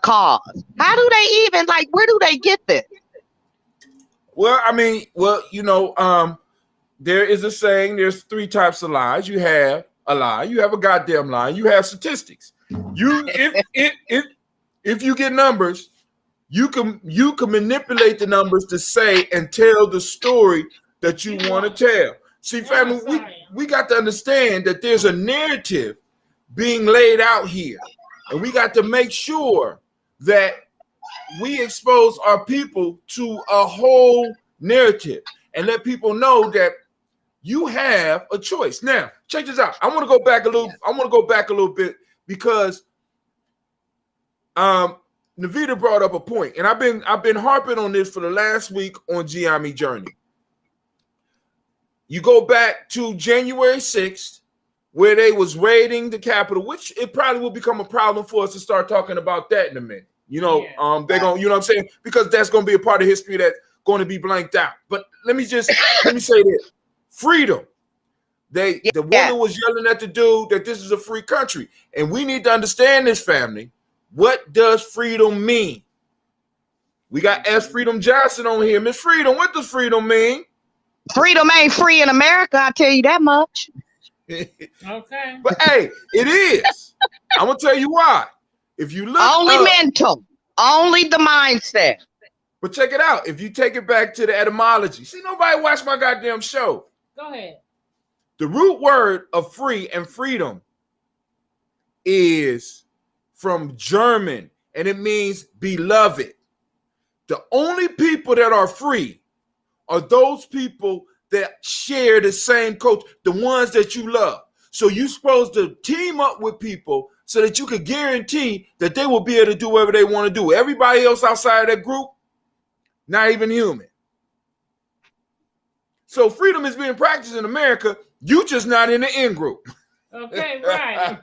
cause. How do they even, where do they get this? Well, I mean, there is a saying, there's 3 types of lies. You have a lie, you have a goddamn lie, you have statistics. If you get numbers, you can manipulate the numbers to say and tell the story that you want to tell. See, family, we got to understand that there's a narrative being laid out here, and we got to make sure that we expose our people to a whole narrative and let people know that you have a choice. Now, check this out. I want to go back a little. I want to go back a little bit because Navita brought up a point, and I've been harping on this for the last week on Gianni Journey. You go back to January 6th, where they was raiding the Capitol, which it probably will become a problem for us to start talking about that in a minute. You know, they're gonna, you know what I'm saying? Because that's gonna be a part of history that's going to be blanked out. But let me say this: freedom. The woman was yelling at the dude that this is a free country, and we need to understand this, family. What does freedom mean? We got S. Freedom Johnson on here. Miss Freedom, what does freedom mean? Freedom ain't free in America, I'll tell you that much. Okay. But hey, it is. I'm gonna tell you why. If you look only mental, only the mindset. But check it out. If you take it back to the etymology, see, nobody watched my goddamn show. Go ahead. The root word of free and freedom is from German, and it means beloved. The only people that are free are those people that share the same culture, the ones that you love. So you're supposed to team up with people so that you can guarantee that they will be able to do whatever they want to do. Everybody else outside of that group, not even human. So freedom is being practiced in America. You just not in the in group. Okay, right.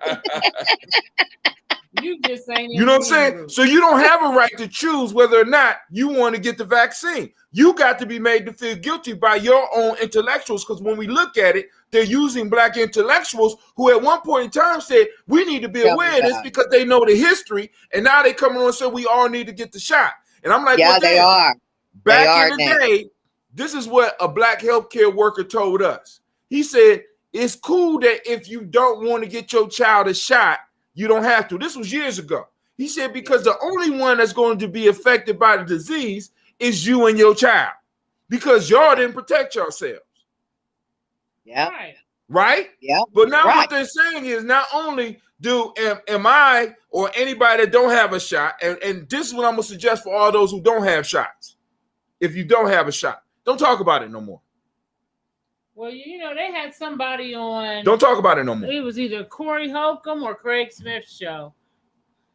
You just ain't. You know what I'm saying? Group. So you don't have a right to choose whether or not you want to get the vaccine. You got to be made to feel guilty by your own intellectuals, because when we look at it, they're using black intellectuals who at one point in time said, we need to be aware of this because they know the history, and now they coming on and say we all need to get the shot. And I'm like, yeah, well, they are. Back in the day, this is what a black healthcare worker told us. He said, it's cool that if you don't want to get your child a shot, you don't have to. This was years ago. He said, because the only one that's going to be affected by the disease is you and your child, because y'all didn't protect yourselves. Yeah. Right? Yeah. But now what they're saying is not only am I or anybody that don't have a shot, and this is what I'm going to suggest for all those who don't have shots. If you don't have a shot, don't talk about it no more. Well, you know, they had somebody on. Don't talk about it no more. It was either Corey Holcomb or Craig Smith's show.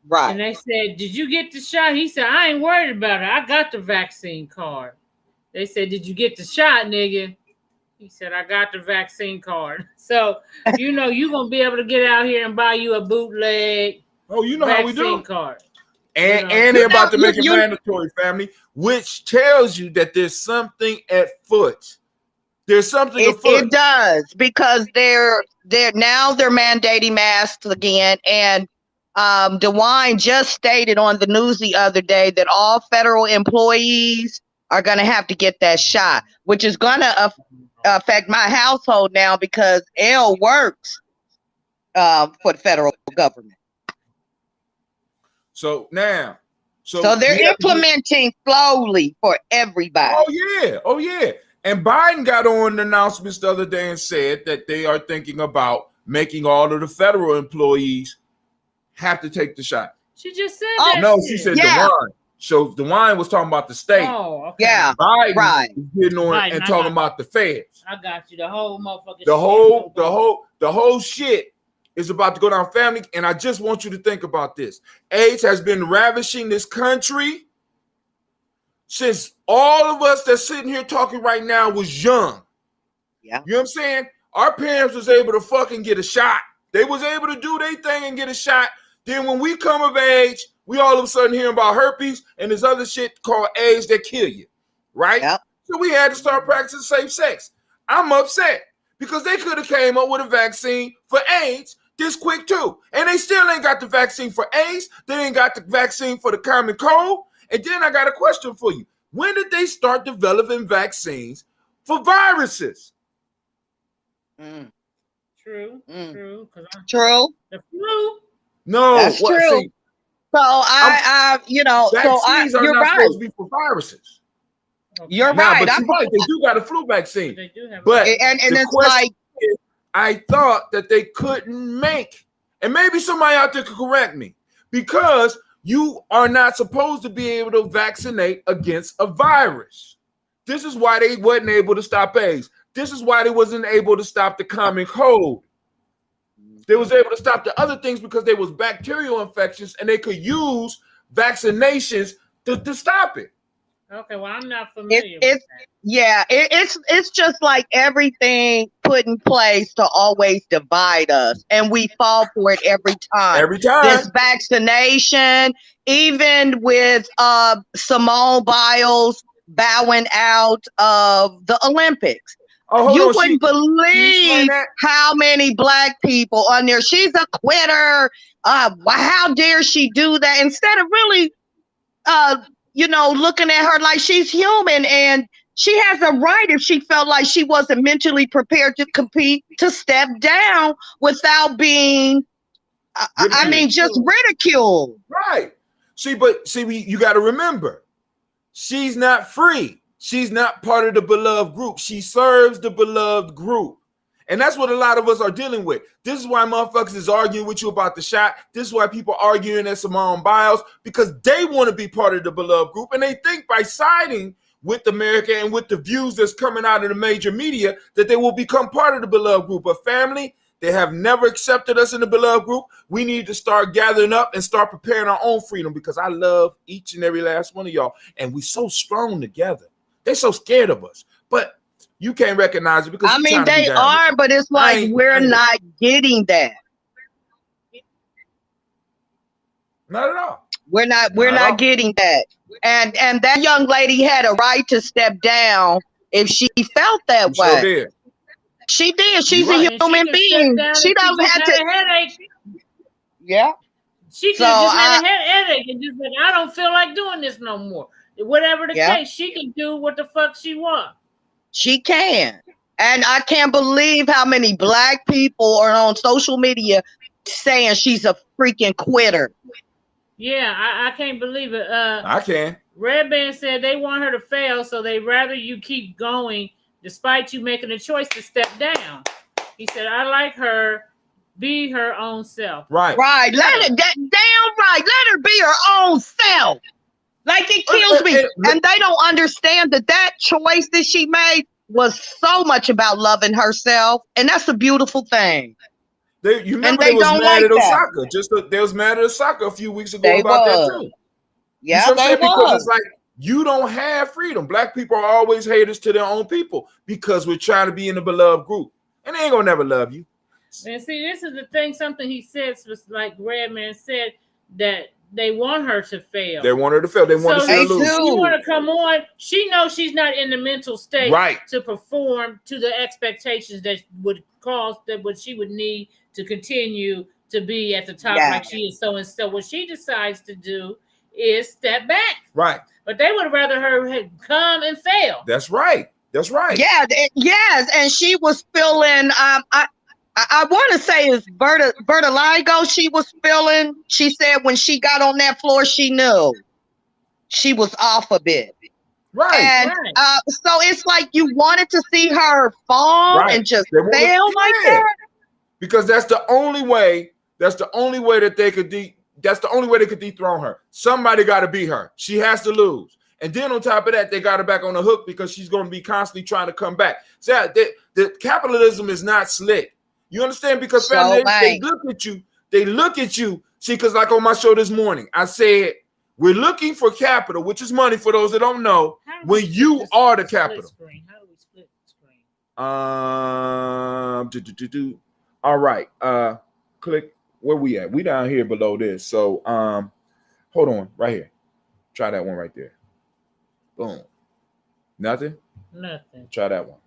Right. And they said, did you get the shot? He said, I ain't worried about it. I got the vaccine card. They said, did you get the shot, nigga? He said, I got the vaccine card. So, you know, you're going to be able to get out here and buy you a bootleg how we do card. And they're about to make it mandatory, family, which tells you that there's something at foot. There's something afoot. It does, because they're mandating masks again. And DeWine just stated on the news the other day that all federal employees are going to have to get that shot, which is going to affect my household now because Elle works for the federal government. So now, so they're implementing slowly for everybody. Oh yeah. And Biden got on the announcements the other day and said that they are thinking about making all of the federal employees have to take the shot. She just said that. No, she said DeWine. So DeWine was talking about the state. Oh, okay. Yeah. Biden is getting on and talking about the feds. I got you. The whole motherfucking the whole shit is about to go down, family. And I just want you to think about this. AIDS has been ravishing this country since all of us that's sitting here talking right now was young. Yeah. You know what I'm saying? Our parents was able to fucking get a shot. They was able to do their thing and get a shot. Then when we come of age, we all of a sudden hear about herpes and this other shit called AIDS that kill you. Right? Yep. So we had to start practicing safe sex. I'm upset because they could have came up with a vaccine for AIDS this quick too. And they still ain't got the vaccine for AIDS. They ain't got the vaccine for the common cold. And then I got a question for you. When did they start developing vaccines for viruses? True. True. The flu? No. That's true. See, so vaccines are not supposed to be for viruses. Okay. You're right. But you're right. They do got a flu vaccine. They do have but and it's like is, I thought that they couldn't make, and maybe somebody out there could correct me, because you are not supposed to be able to vaccinate against a virus. This is why they wasn't able to stop AIDS. This is why they wasn't able to stop the common cold. They was able to stop the other things because there was bacterial infections, and they could use vaccinations to stop it. Okay, well, I'm not familiar with that. It's just like everything put in place to always divide us, and we fall for it every time. Every time. This vaccination, even with Simone Biles bowing out of the Olympics. You wouldn't believe how many Black people on there. She's a quitter. How dare she do that? Instead of really, looking at her like she's human, and she has a right, if she felt like she wasn't mentally prepared to compete, to step down without being, just ridiculed. Right. You got to remember, she's not free. She's not part of the beloved group. She serves the beloved group. And that's what a lot of us are dealing with. This is why motherfuckers is arguing with you about the shot. This is why people are arguing at Simone Biles, because they want to be part of the beloved group. And they think by siding with America and with the views that's coming out of the major media that they will become part of the beloved group. But family, they have never accepted us in the beloved group. We need to start gathering up and start preparing our own freedom, because I love each and every last one of y'all. And we're so strong together. They're so scared of us, but you can't recognize it because they are, but it's like we're not getting that. Not at all. We're not getting that. And that young lady had a right to step down if she felt that way. Sure did. She did. She's a human being. She doesn't have to. Headache. Yeah. She could just had a headache and just like, I don't feel like doing this no more. Whatever the case, she can do what the fuck she wants. She can. And I can't believe how many Black people are on social media saying she's a freaking quitter. Yeah, I can't believe it. I can. Red Band said they want her to fail, so they rather you keep going despite you making a choice to step down. He said, I like her. Be her own self. Right. Right. Damn right. Let her be her own self. Like, it kills me. And they don't understand that choice that she made was so much about loving herself. And that's a beautiful thing. You remember they was mad at Osaka. They was mad at Osaka a few weeks ago about that too. Yeah, because it's like, you don't have freedom. Black people are always haters to their own people because we're trying to be in the beloved group. And they ain't gonna never love you. And see, this is the thing, something he said was like Redman said, that they want her to fail. They want her to fail. They want to see her lose. She want to come on. She knows she's not in the mental state to perform to the expectations that would cause that what she would need to continue to be at the top like she is. So what she decides to do is step back. Right. But they would rather her come and fail. That's right. That's right. Yeah. Yes. And she was feeling. I want to say it's Vertigo. She was feeling. She said when she got on that floor, she knew she was off a bit. Right. And so it's like you wanted to see her fall and just fail like that. Because that's the only way. That's the only way that they could. That's the only way they could dethrone her. Somebody got to beat her. She has to lose. And then on top of that, they got her back on the hook because she's going to be constantly trying to come back. So the capitalism is not slick. You understand? Because family, they look at you. They look at you. See, because like on my show this morning, I said, we're looking for capital, which is money for those that don't know, when you are the capital. How do we split the screen? All right. Click. Where we at? We down here below this. So hold on. Right here. Try that one right there. Boom. Nothing? Nothing. Try that one.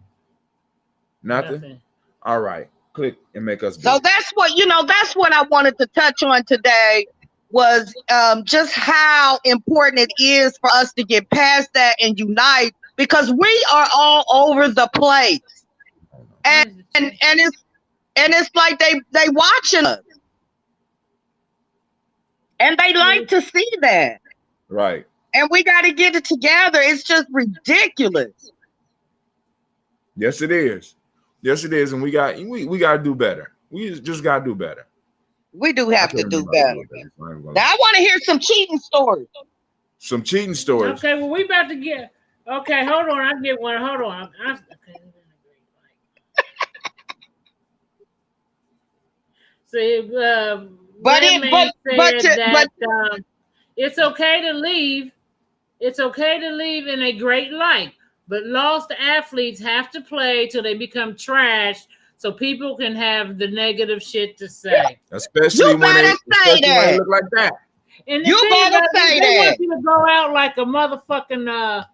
Nothing? All right. Click and make us big. So that's what I wanted to touch on today was just how important it is for us to get past that and unite, because we are all over the place. And it's like they watching us. And they like to see that. Right. And we got to get it together. It's just ridiculous. Yes, it is. Yes, it is. And we got to do better. We just got to do better. We do have to do better. Now, I want to hear some cheating stories. Some cheating stories. Okay, well, we about to get... Okay, hold on. I'll get one. Hold on. See, But it's okay to leave. It's okay to leave in a great light, but lost athletes have to play till they become trash, so people can have the negative shit to say. Especially when they look like that. And you better say they that. want you to go out like a motherfucking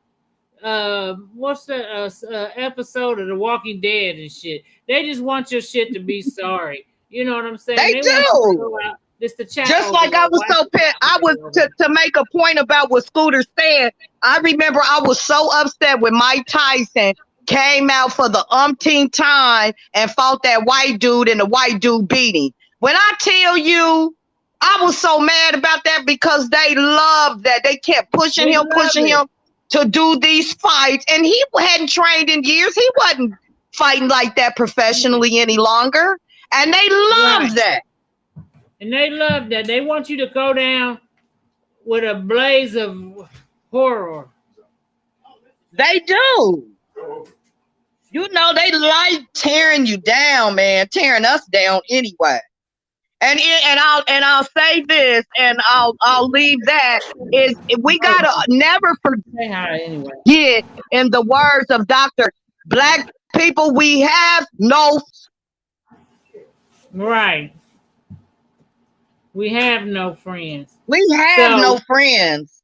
what's the episode of The Walking Dead and shit. They just want your shit to be sorry. You know what I'm saying? They do. Just like I was so pissed. I was to make a point about what Scooter said. I remember I was so upset when Mike Tyson came out for the umpteenth time and fought that white dude and the white dude beat him. When I tell you, I was so mad about that because they loved that. They kept pushing him to do these fights, and he hadn't trained in years. He wasn't fighting like that professionally any longer, and they loved that. And they love that. They want you to go down with a blaze of horror. They do. You know, they like tearing you down, man, tearing us down anyway. And I'll say this, and I'll leave that, is we gotta never forget, in the words of Dr. Black people, we have no right. We have no friends. We have no friends.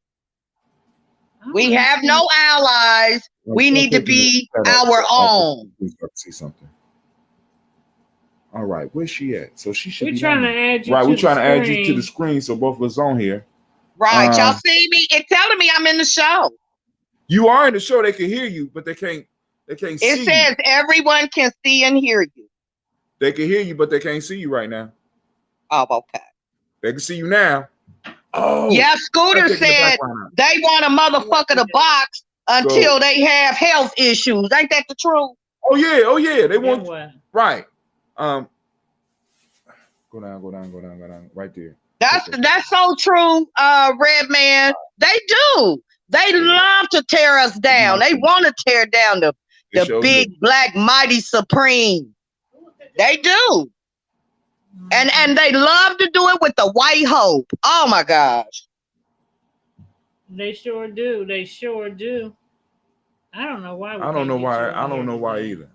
We have no allies. We need to be our own. See something. All right, where's she at? So she should be trying to add you. Right, we're trying to add you to the screen so both of us on here. Right, y'all see me? It's telling me I'm in the show. You are in the show. They can hear you, but they can't see. It says everyone can see and hear you. They can hear you, but they can't see you right now. Oh, okay. They can see you now. Oh, yeah. Scooter said they want a motherfucker to box until they have health issues. Ain't that the truth? Oh yeah. They want right. Go down. Right there. That's so true, Red Man. They do. They love to tear us down. They want to tear down the big black mighty supreme. They do. And they love to do it with the white hope. Oh my gosh. They sure do. They sure do. I don't know why. I don't know why either.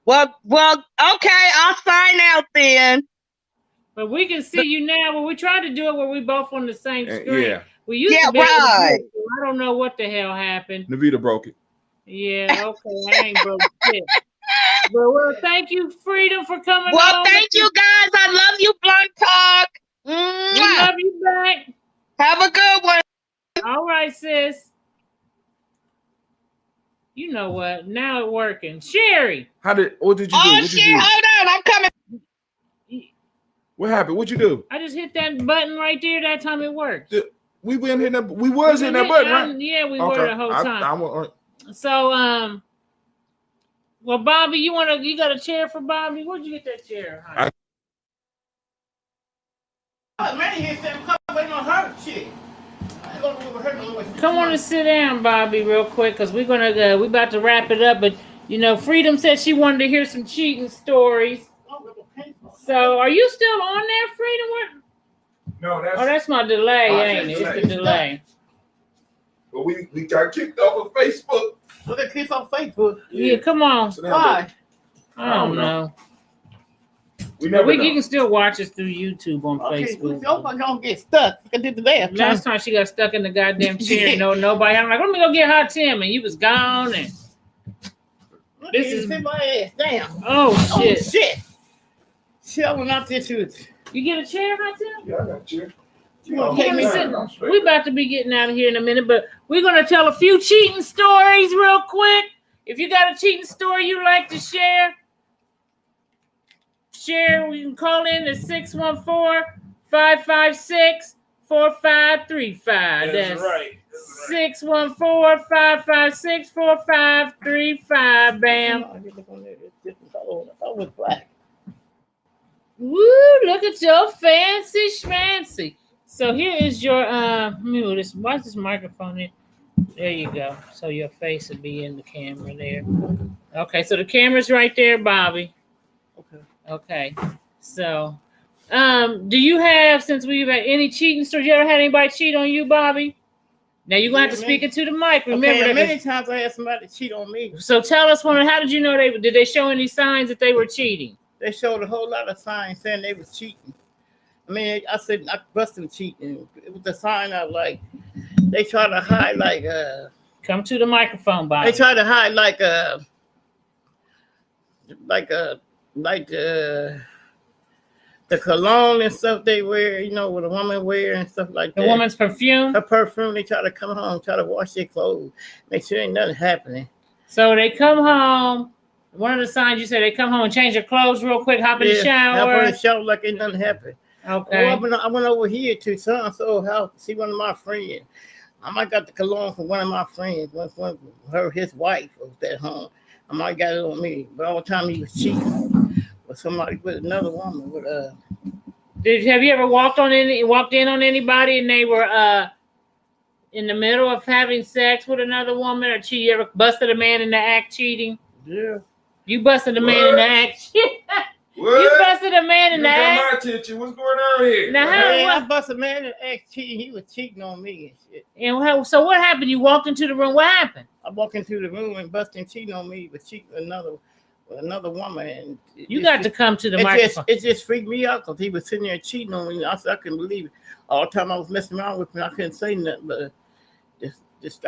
Well, okay, I'll sign out then. But we can see you now. Well, we tried to do it where we both on the same screen. Yeah. We used to be able to do it, so I don't know what the hell happened. Navita broke it. Yeah, okay. I ain't broke shit. But well, thank you, Freedom, for coming on. Well, thank you guys. I love you, Blunt Talk. We love you back. Have a good one. All right, sis. You know what? Now it's working. Sherry. What did you do? Oh, shit. Hold on. I'm coming. What happened? What'd you do? I just hit that button right there. That time it worked. We been hitting that. We was hitting that button, right? Yeah, we were the whole time. So, well, Bobby, you got a chair for Bobby? Where'd you get that chair? Come on and sit down, Bobby, real quick, because we're about to wrap it up. But Freedom said she wanted to hear some cheating stories. So, are you still on there, Freedom? No, that's my delay, ain't it? It's the delay. But we got kicked off of Facebook. We got kicked off Facebook. Yeah, come on. Why? I don't know. We can still watch us through YouTube on Facebook. We hope I don't get stuck. I did the last time she got stuck in the goddamn chair. Nobody. I'm like, let me go get Hot Tim, and you was gone. And this is sit my ass down. Oh shit! Shit, I went out there to it. You get a chair, Hot Tim? Yeah, I got a chair. We about to be getting out of here in a minute, but we're gonna tell a few cheating stories real quick. If you got a cheating story you'd like to share, you can call in at 614-556-4535. That's right. 614-556-4535. Bam. I was black. Woo, look at your fancy schmancy. So here is your watch this microphone in. There you go. So your face will be in the camera there. Okay, so the camera's right there, Bobby. Okay. So, do you have, since we've had any cheating stories, you ever had anybody cheat on you, Bobby? Now you're going to have to speak into the mic. Remember that. Many times I had somebody cheat on me. So tell us, how did you know did they show any signs that they were cheating? They showed a whole lot of signs saying they was cheating. I mean, I said I busted cheating. It was a sign of like they try to hide like come to the microphone, Bobby. They try to hide like the cologne and stuff they wear, you know, what a woman wear and stuff like that. The woman's perfume? Her perfume, they try to come home, try to wash their clothes, make sure ain't nothing happening. So they come home. One of the signs you said they come home and change their clothes real quick, hop in the shower. Hop in the shower like ain't nothing happened. Okay. I went over here to so-and-so house to see one of my friends. I might got the cologne from one of my friends. His wife was at home. I might got it on me. But all the time he was cheating with somebody, with another woman. Have you ever walked in on anybody and they were in the middle of having sex with another woman, or you ever busted a man in the act cheating? Yeah. You busted a man in the act. What? You busted a man in the act. You got my attention. What's going on here? Now, I busted a man in the act cheating. He was cheating on me and shit. And so what happened? You walked into the room. What happened? I walked into the room and busted cheating on me, but cheating with another woman. And you got to come to the microphone. It just freaked me out because he was sitting there cheating on me. I couldn't believe it. All the time I was messing around with him, I couldn't say nothing, but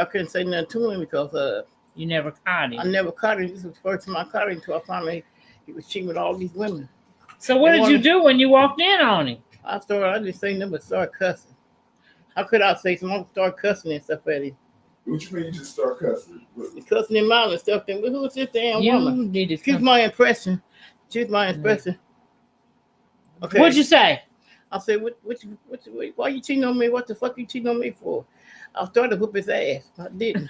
I couldn't say nothing to him because you never caught him. I never caught him. This was the first time I caught him until I finally he was cheating with all these women. So what did you do when you walked in on him? I just say nothing but start cussing. How could I say some more start cussing and stuff at him? What you mean you just start cussing? Cussing him out and stuff. Then who's this damn woman? Excuse my impression. Choose my expression. Okay. What'd you say? I said, why you cheating on me? What the fuck you cheating on me for? I started to whoop his ass. I didn't.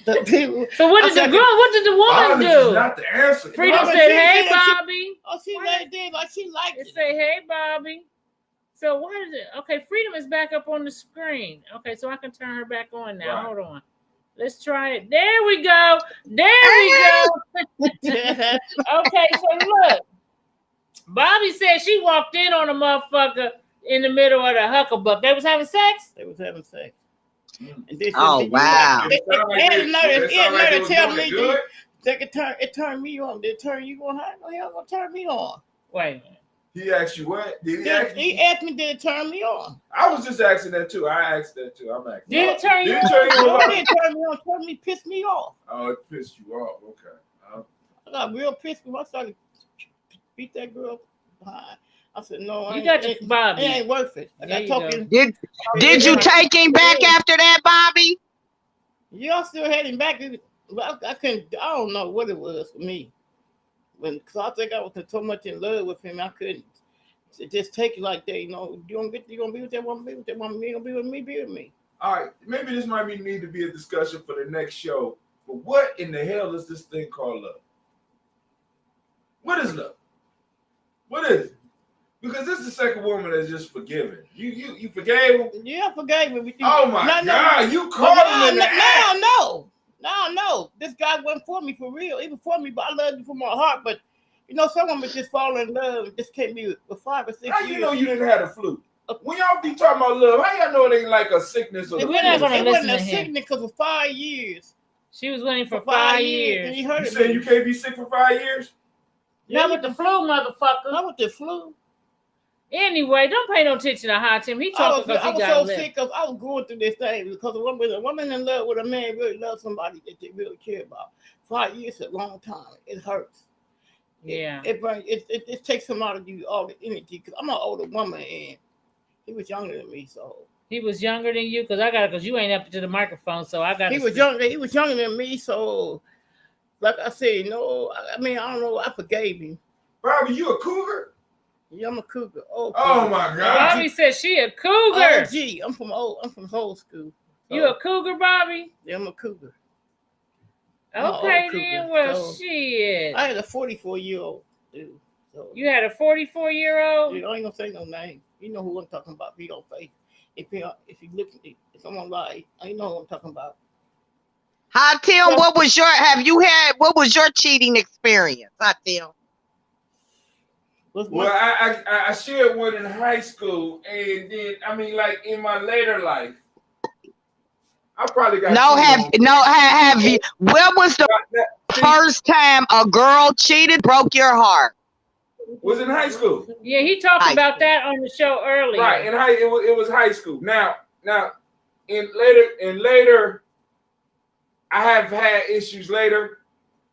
So what did the woman do? Not the answer. Freedom said, "Hey, Bobby." She laid there like she liked it. Say, "Hey, Bobby." So what is it? Okay, Freedom is back up on the screen. Okay, so I can turn her back on now. Right. Hold on. Let's try it. There we go. Okay, so look. Bobby said she walked in on a motherfucker in the middle of the hucklebuck. They was having sex? They was having sex. Oh, wow. It tell me it turned me on. Did it turn you on? How the hell gonna turn me on? Wait a minute. He asked you what? He asked me, did it turn me on? I was just asking that too. I asked that too. I'm asking. Did it turn you on? It didn't turn me on. It turned me, pissed me off. Oh, it pissed you off. Okay. I got real pissed when I started beat that girl behind. I said, no, Bobby. It ain't worth it. I got talking. Did you take him back after that, Bobby? Y'all still had him back. I don't know what it was for me. Because I think I was so much in love with him, I couldn't just take it like that. You know, you gonna be with that woman, be with that woman. You gonna be with me, be with me. All right, maybe this might need to be a discussion for the next show. But what in the hell is this thing called love? What is love? What is it? Because this is the second woman that's just forgiven. You forgave him? Yeah, I forgave him. Oh my God, you caught him in the act. No. This guy wasn't for me for real. He was for me, but I loved him from my heart. But you know, some women just fall in love and just can't be for 5 or 6 years. How you know you didn't have the flu? When y'all be talking about love, how y'all know it ain't like a sickness or it wasn't a sickness because of 5 years. She was winning for 5 years. You said you can't be sick for 5 years? Not with the flu, motherfucker. Not with the flu. Anyway, don't pay no attention to Hot Tim. He talking because he got I was so sick of. I was going through this thing because a woman in love with a man really loves somebody that they really care about. 5 years is a long time. It hurts. Yeah. It takes some out of you, all the energy. Because I'm an older woman and he was younger than me, so. He was younger than you because you ain't up to the microphone, so I got. He was younger than me, so. Like I said, no. I mean, I don't know. I forgave him. Bobby, you a cougar? Yeah, I'm a cougar. Oh my God! Bobby said she a cougar. Gee, I'm from old school. So. You a cougar, Bobby? Yeah, I'm a cougar. Okay, then. Well, shit. I had a 44-year-old dude. So. You had a 44-year-old? I ain't gonna say no name. You know who I'm talking about. If you don't face, if you look, if someone lie, I know who I'm talking about. Hot Tim, what was your cheating experience? Hot Tim. Well, I shared one in high school, and then I mean, like in my later life, I probably got have you? When was the first time a girl cheated, broke your heart? Was in high school. Yeah, he talked about that on the show earlier. Right, it was high school. Now, in later, I have had issues later,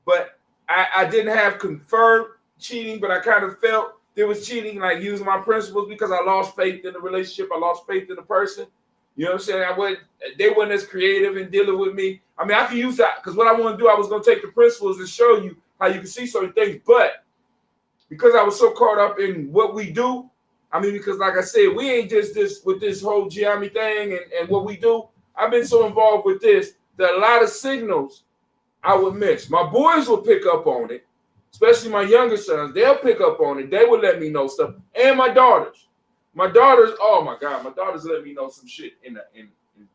but I didn't have confirmed cheating, but I kind of felt there was cheating, like using my principles because I lost faith in the relationship. I lost faith in the person. You know what I'm saying? They weren't as creative in dealing with me. I mean, I can use that because what I want to do, I was going to take the principles and show you how you can see certain things, but because I was so caught up in what we do, I mean, because like I said, we ain't just this with this whole Giambi thing and what we do. I've been so involved with this that a lot of signals I would miss. My boys will pick up on it, especially my younger sons. They'll pick up on it. They will let me know stuff. And my daughters. Oh my God, my daughters let me know some shit in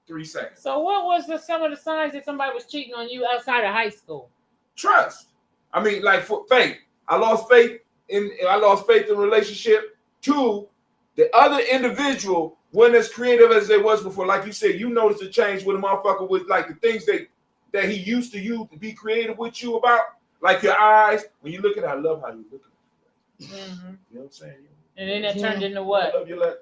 3 seconds. So what was some of the signs that somebody was cheating on you outside of high school? Trust. I mean, like for faith. I lost faith in relationship. 2, the other individual wasn't as creative as they was before. Like you said, you noticed a change with a motherfucker with like the things that he used to use to be creative with you about, like your eyes. When you look at it, I love how you look at it. Mm-hmm. You know what I'm saying? And then that turned into what? I love your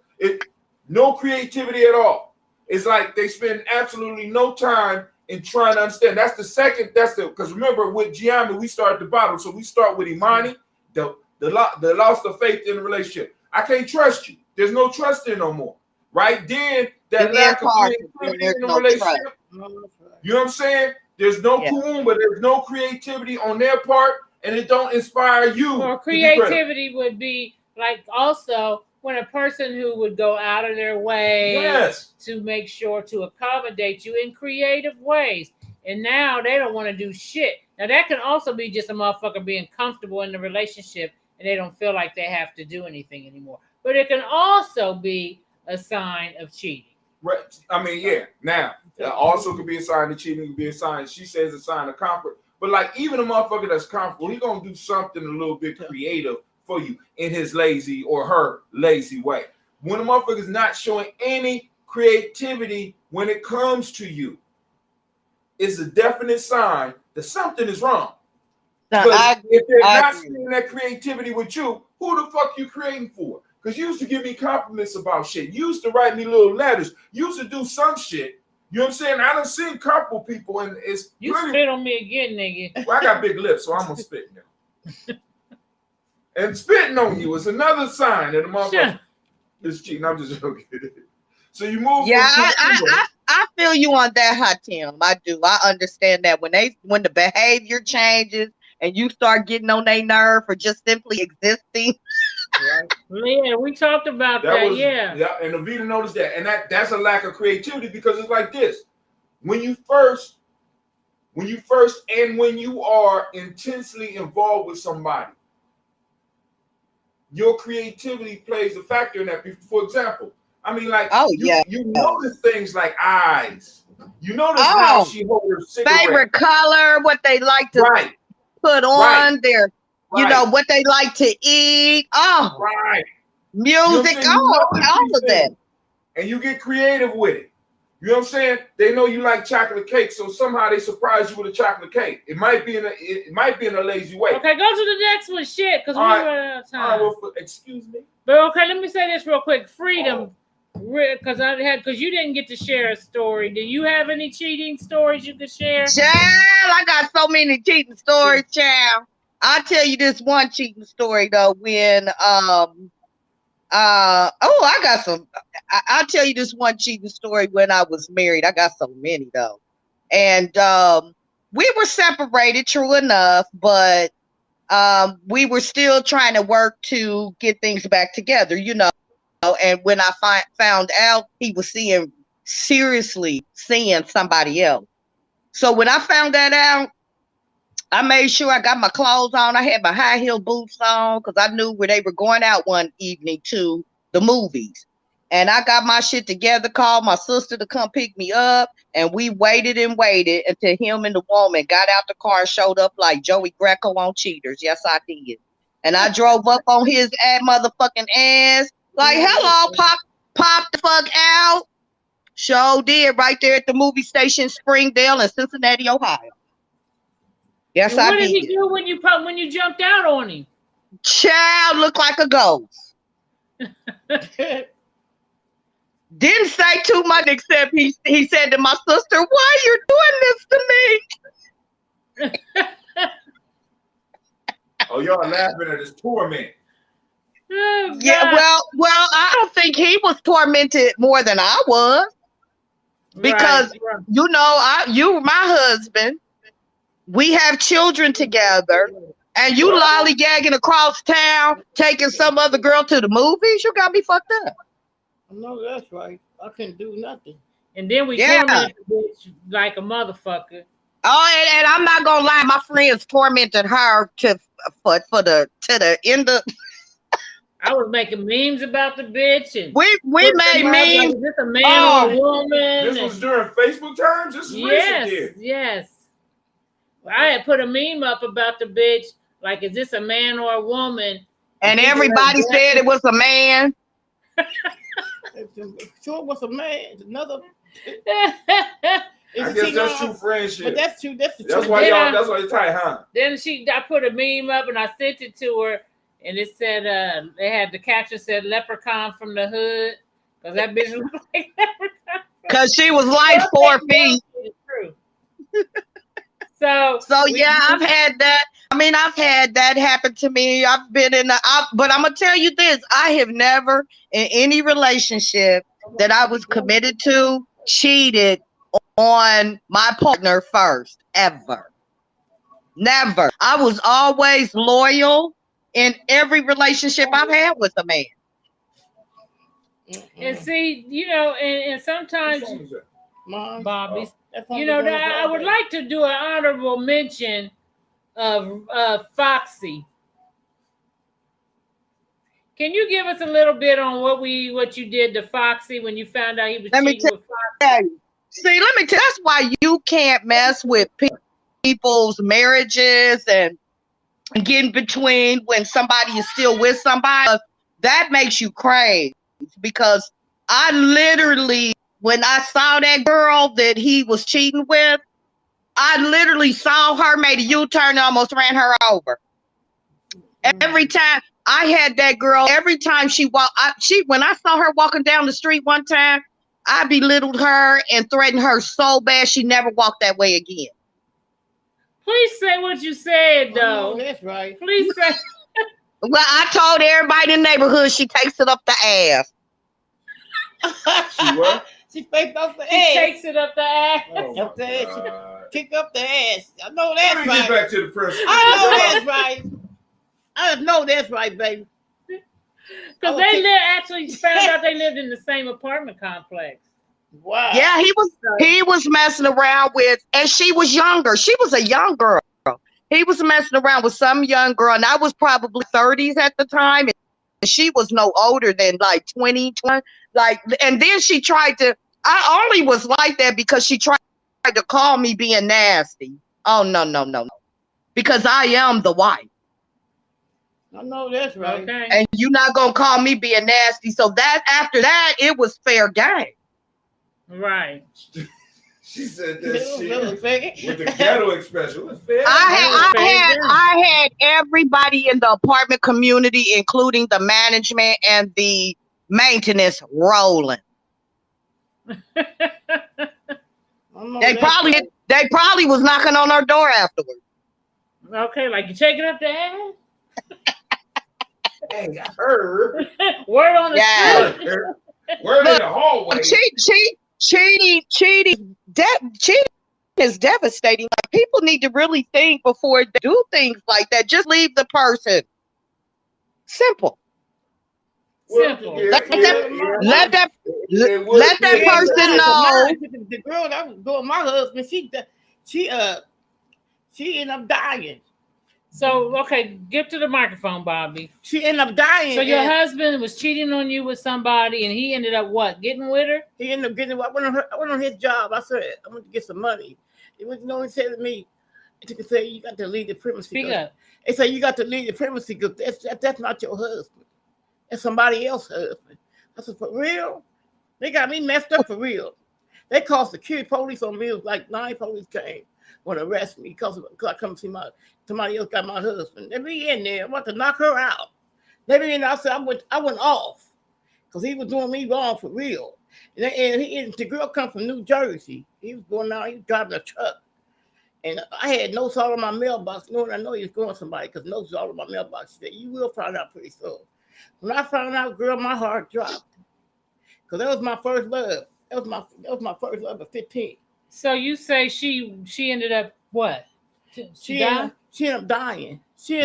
no creativity at all. It's like they spend absolutely no time in trying to understand. That's because remember with Giambi, we start at the bottom. So we start with Imani, the loss of faith in the relationship. I can't trust you. There's no trust there no more. Right? Then that lack of creativity in the relationship. You know what I'm saying? There's no cool, but there's no creativity on their part, and it don't inspire you. Or creativity would be like also when a person who would go out of their way to make sure to accommodate you in creative ways. And now they don't want to do shit. Now that can also be just a motherfucker being comfortable in the relationship and they don't feel like they have to do anything anymore. But it can also be a sign of cheating. Right. I mean, yeah. Now, it also could be a sign of cheating. It could be a sign. She says a sign of comfort. But like even a motherfucker that's comfortable, he gonna do something a little bit creative for you in his lazy or her lazy way. When a motherfucker's not showing any creativity when it comes to you, it's a definite sign that something is wrong. If they're not seeing that creativity with you, who the fuck you creating for? Because you used to give me compliments about shit. You used to write me little letters. You used to do some shit. You know what I'm saying? I done seen couple people, and it's you spit on me again, nigga. Well, I got big lips, so I'm gonna spit now. And spitting on you is another sign that a motherfucker is cheating. I'm just joking. So you move. Yeah, I feel you on that, Hot Tim. I do. I understand that when the behavior changes and you start getting on their nerve for just simply existing. Right. Yeah, we talked about that. Yeah, and Avita noticed that, and that's a lack of creativity because it's like this: when you first, and when you are intensely involved with somebody, your creativity plays a factor in that. For example, I mean, like, you notice things like eyes. You notice how she holds her cigarette. Favorite color, what they like to put on their. You know, what they like to eat. Music, all of that. And you get creative with it. You know what I'm saying? They know you like chocolate cake, so somehow they surprise you with a chocolate cake. It might be in a lazy way. Okay, go to the next one, shit, because we're running out of time. Excuse me. But okay, let me say this real quick. Freedom, because you didn't get to share a story. Do you have any cheating stories you could share? Child, I got so many cheating stories, child. I'll tell you this one cheating story though. When I'll tell you this one cheating story when I was married. I got so many though. And we were separated, true enough, but we were still trying to work to get things back together, you know. And when I found out he was seriously seeing somebody else. So when I found that out, I made sure I got my clothes on. I had my high heel boots on because I knew where they were going out one evening to the movies. And I got my shit together, called my sister to come pick me up. And we waited and waited until him and the woman got out the car and showed up like Joey Greco on Cheaters. Yes, I did. And I drove up on his motherfucking ass. Like, hello, pop the fuck out. Sure did, right there at the movie station, Springdale in Cincinnati, Ohio. Yes, And I what did he did. do when you jumped out on him? Child looked like a ghost. Didn't say too much except he said to my sister, "Why you doing this to me?" Oh, y'all laughing at his torment. Oh, Yeah, God. well, I don't think he was tormented more than I was. Because Right. you know, you my husband, we have children together, and you lollygagging across town, taking some other girl to the movies, you got me fucked up. I know that's right. I couldn't do nothing. And then we Yeah. tormented the bitch like a motherfucker. Oh, and I'm not gonna lie, my friends tormented her to the end of. I was making memes about the bitch and We put made them up, like, memes. is this a man or a woman? This was during Facebook terms? This is recent here. Yes. I had put a meme up about the bitch, like, is this a man or a woman? And people everybody like said it was a man. Sure was a man. Another. that. I guess that's true friendship. But that's true. That's the That's truth. why Yeah. that's why you tight, huh? Then I put a meme up and I sent it to her, and it said they had the caption said "Leprechaun from the hood," because that bitch looked like Leprechaun. Cause she was like 4 feet. It's true. So Yeah, I've had that. I mean, I've had that happen to me. I've been but I'm gonna tell you this: I have never, in any relationship that I was committed to, cheated on my partner first, ever. Never. I was always loyal in every relationship I've had with a man. and see, and sometimes Mom, Bobby's, that's that I would like to do an honorable mention of Foxy. Can you give us a little bit on what you did to Foxy when you found out he was cheating with Foxy? See, let me tell you, that's why you can't mess with people's marriages and get in between when somebody is still with somebody. That makes you crazy, because I literally, when I saw that girl that he was cheating with, I literally saw her, made a U-turn, and almost ran her over. Every time I had that girl, every time she walked, when I saw her walking down the street one time, I belittled her and threatened her so bad she never walked that way again. Please say what you said, though. Oh, that's right. Please say. Well, I told everybody in the neighborhood she takes it up the ass. She what? She faked up the She ass. takes it up the ass. Oh, Up the ass. God. Kick up the ass. I know Let that's me get right. back to the principal. I know that's right. I know that's right, baby. Because they actually found out they lived in the same apartment complex. Wow. Yeah, he was messing around with, and she was younger. She was a young girl. He was messing around with some young girl, and I was probably 30s at the time, and she was no older than like 20, and then she tried to, I only was like that because she tried to call me being nasty. Oh, no. Because I am the wife. I know that's right. Okay. And you're not going to call me being nasty. So that after that, it was fair game. Right. She said that Little shit faggot. with the ghetto expression. What's fair? I had everybody in the apartment community, including the management and the maintenance, rolling. I know They that's probably was knocking on our door afterwards. Okay, like you taking up the ass? Hey, I heard. Word on the Yeah. street. Word in the hallway. Cheating is devastating. Like, people need to really think before they do things like that. Just leave the person. Simple. Simple. Let that person know. The girl that was doing my husband, she ended up dying. So, okay, get to the microphone, Bobby. She ended up dying. So your and husband was cheating on you with somebody, and he ended up what? Getting with her? he ended up getting. I went on his job. I said, "I'm going to get some money." He said to me, They can say you got to leave the premises. Speak up. They say you got to leave the premises because that's not your husband. That's somebody else's husband. I said, for real? They got me messed up for real. They called security police on me. It was like 9 police came want to arrest me because I come see somebody else got my husband. They be in there. I want to knock her out. They be in there. I said, I went off because he was doing me wrong for real. And the girl come from New Jersey. He was going out. He was driving a truck. And I had notes all in my mailbox, knowing I know he was going somebody because notes all in my mailbox. She said, you will find out pretty soon. When I found out, girl, my heart dropped. Because that was my first love. That was my first love at 15. So you say she ended up what? She ended up dying. She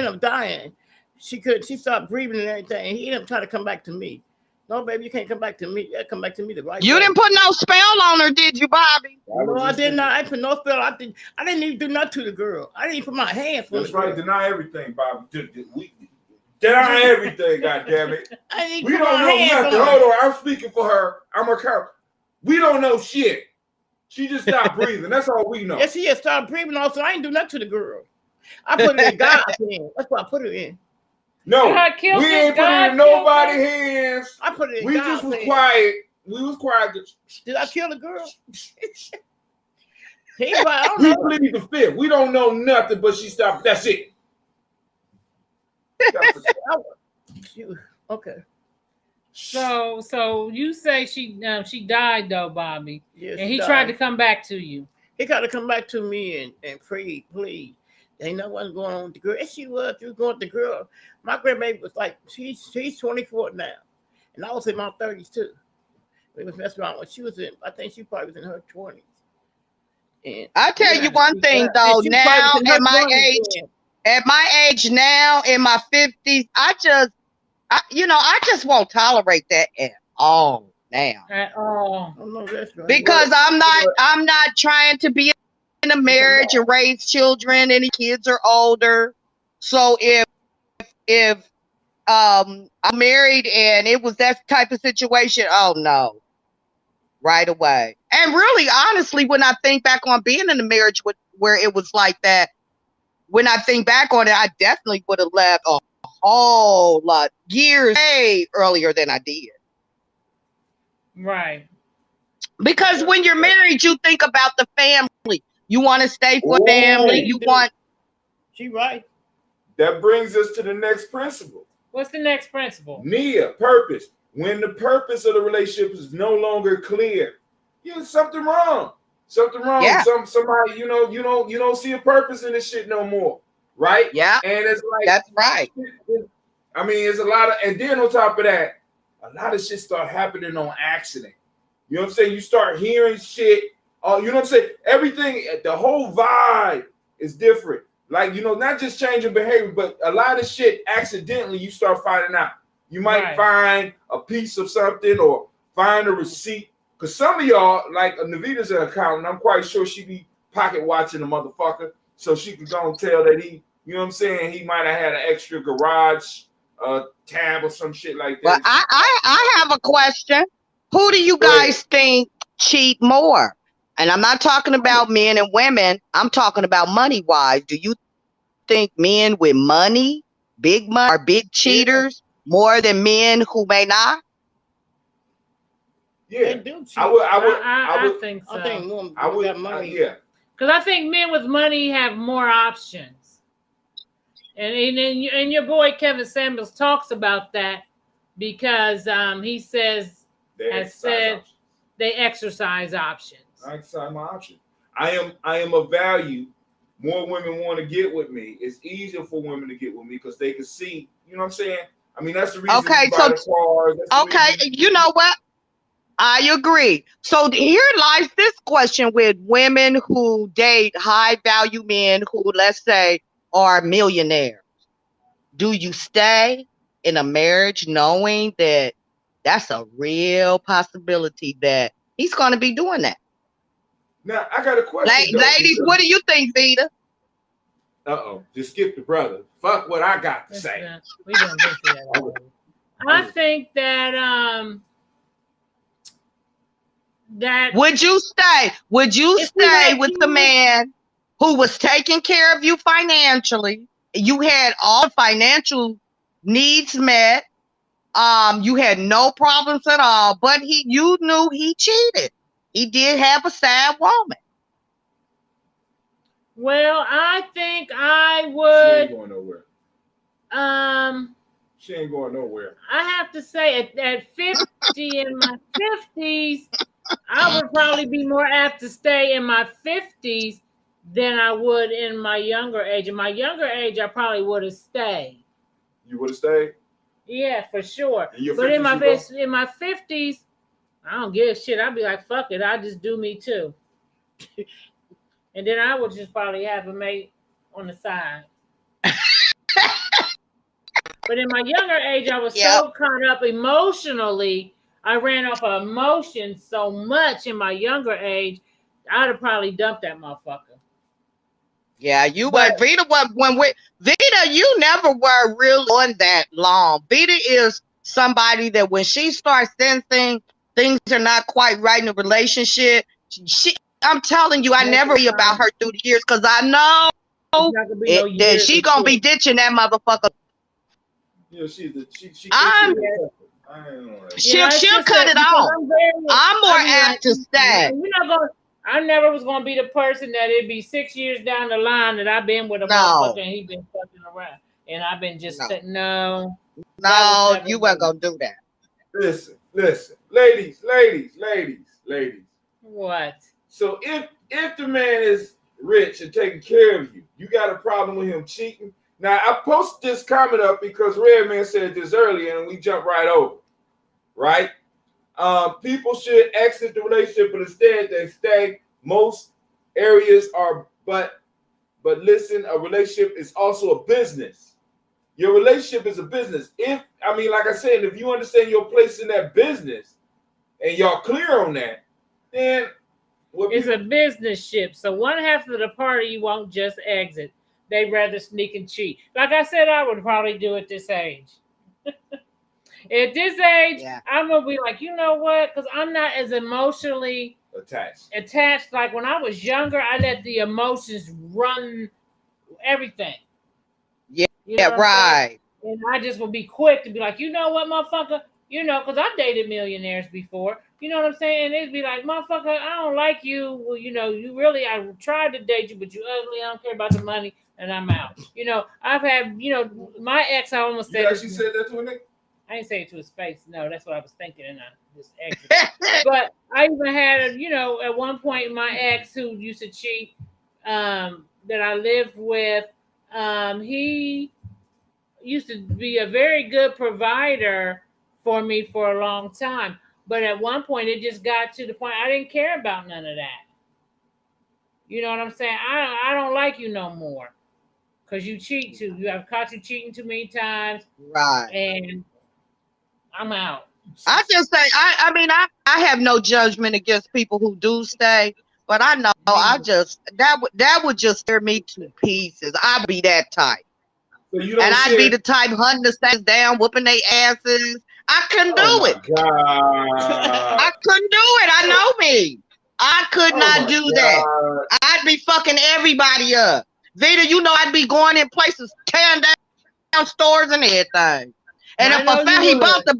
stopped breathing and everything. And he ended up trying to come back to me. No, baby, you can't come back to me. You gotta come back to me the right You way. didn't put no spell on her, did you, Bobby? No, I did not. I put no spell. I didn't even do nothing to the girl. I didn't even put my hands on That's the girl. right. Deny everything, Bobby. Deny everything, goddammit. I didn't We put don't my know hands nothing. on her. Hold on. I'm speaking for her. I'm her counter. We don't know shit. She just stopped breathing. That's all we know. Yes, she had started breathing also. I didn't do nothing to the girl. I put it in God's hands. That's what I put it in. No, God killed we it. ain't put it God in killed nobody's it. hands. I put it in We God's just was hands. quiet. We was quiet. Did I kill the girl? I don't We know. plead the fifth. We don't know nothing, but she stopped. That's it. Okay. So you say she died though, Bobby, Yes, and he died. tried to come back to you. He got to come back to me and pray, please. Ain't no what's going on with the girl. And she was going with the girl. My grandbaby was like, she's 24 now. And I was in my 30s too. We was messing around when she was in, I think she probably was in her 20s. And I tell you one thing though, now at my age now, in my 50s, I just won't tolerate that at all now. At all. I know that's right. Because I'm not trying to be in a marriage and raise children, and the kids are older. So if I'm married and it was that type of situation, oh no, right away. And really, honestly, when I think back on being in a marriage where it was like that, when I think back on it, I definitely would have left a whole lot years earlier than I did. Right. Because when you're married, you think about the family. You want to stay for family. You want. She right. That brings us to the next principle. What's the next principle? Nia, purpose. When the purpose of the relationship is no longer clear, something wrong. Something wrong. Yeah. Somebody, you don't see a purpose in this shit no more. Right? Yeah. And it's like That's right. I mean, it's a lot of, and then on top of that, a lot of shit start happening on accident. You know what I'm saying? You start hearing shit. You know what I'm saying? Everything, the whole vibe is different. Like, not just changing behavior, but a lot of shit accidentally you start finding out. You might find a piece of something or find a receipt. Because some of y'all, like Navita's an accountant, I'm quite sure she be pocket watching the motherfucker so she can go and tell that he, you know what I'm saying, he might have had an extra garage tab or some shit like that. Well, I have a question. Who do you guys think cheat more? And I'm not talking about men and women. I'm talking about money-wise. Do you think men with money, big money, are big cheaters more than men who may not? Yeah, They do cheat. I think so. I think more I would, got money. yeah. Because I think men with money have more options. And your boy Kevin Samuels talks about that because he says, they exercise options. I exercise my option. I am of value. More women want to get with me. It's easier for women to get with me because they can see, you know what I'm saying? I mean, that's the reason. Okay, we buy the cars. Okay, you know what? I agree. So here lies this question with women who date high value men who, let's say, are millionaires. Do you stay in a marriage knowing that that's a real possibility that he's going to be doing that? Now, I got a question. Ladies, what do you think, Vita? Just skip the brother. Fuck what I got to say. We didn't get to that already. I think that would you stay? Would you stay with the man who was taking care of you financially. You had all financial needs met. You had no problems at all, but you knew he cheated. He did have a sad woman. Well, I think I She ain't would. going nowhere. She ain't going nowhere. I have to say, at 50, in my 50s, I would probably be more apt to stay in my 50s than I would in my younger age. In my younger age, I probably would have stayed. You would have stayed? Yeah, for sure. In your But in 50s, my 50s, I don't give a shit. I'd be like, fuck it, I'll just do me too. And then I would just probably have a mate on the side. But in my younger age, I was so caught up emotionally. I ran off of emotions so much in my younger age, I'd have probably dumped that motherfucker. Yeah, you were Vita. Vita, you never were real on that long. Vita is somebody that when she starts sensing things are not quite right in a relationship, I'm telling you, I never hear about her through the years because I know that she gonna be ditching that motherfucker. Yeah, she'll cut it off. I'm more apt to stay. I never was gonna be the person that it'd be 6 years down the line that I've been with a motherfucker and he been fucking around, and I've been just No, you weren't gonna do that. Listen, ladies. What? So if the man is rich and taking care of you, you got a problem with him cheating. Now I posted this comment up because Redman said this earlier and we jumped right over. Right? People should exit the relationship, but instead they stay. Most areas are, but listen, a relationship is also a business. Your relationship is a business. Like I said, if you understand your place in that business and y'all clear on that, then it's a business ship. So one half of the party won't just exit. They'd rather sneak and cheat. Like I said, I would probably do at this age. At this age, I'm gonna be like, you know what? Because I'm not as emotionally attached. Like when I was younger, I let the emotions run everything. Yeah, right. And I just would be quick to be like, you know what, motherfucker? You know, because I've dated millionaires before. You know what I'm saying? They'd be like, motherfucker, I don't like you. Well, you know, I tried to date you, but you ugly. I don't care about the money, and I'm out. You know, I've had, my ex, I almost said. She said that to a nigga? I didn't say it to his face. No, that's what I was thinking, and I just exited. But I even had, at one point, my ex who used to cheat, that I lived with, he used to be a very good provider for me for a long time. But at one point, it just got to the point I didn't care about none of that. You know what I'm saying? I don't like you no more because you cheat too. I've caught you cheating too many times. Right. And I'm out. I just say, I have no judgment against people who do stay, but I know that would just tear me to pieces. I'd be that type. So I'd be the type hunting the states down, whooping their asses. I couldn't do it. I couldn't do it. I know me. I could not do that. I'd be fucking everybody up. Vita, I'd be going in places, tearing down stores and everything. And if I found he bought the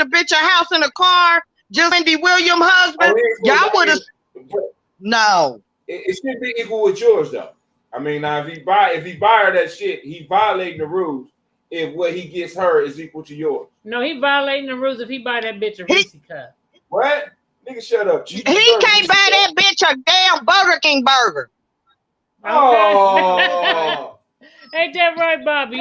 bitch a house and a car, just Wendy Williams' husband, y'all would have. No. It should be equal with yours though. Now if he buy her that shit, he violating the rules. If what he gets her is equal to yours. No, he violating the rules if he buy that bitch a Reese cup. What? Nigga, shut up. He can't buy that bitch a damn Burger King burger. Okay. Oh. Ain't that right, Bobby? I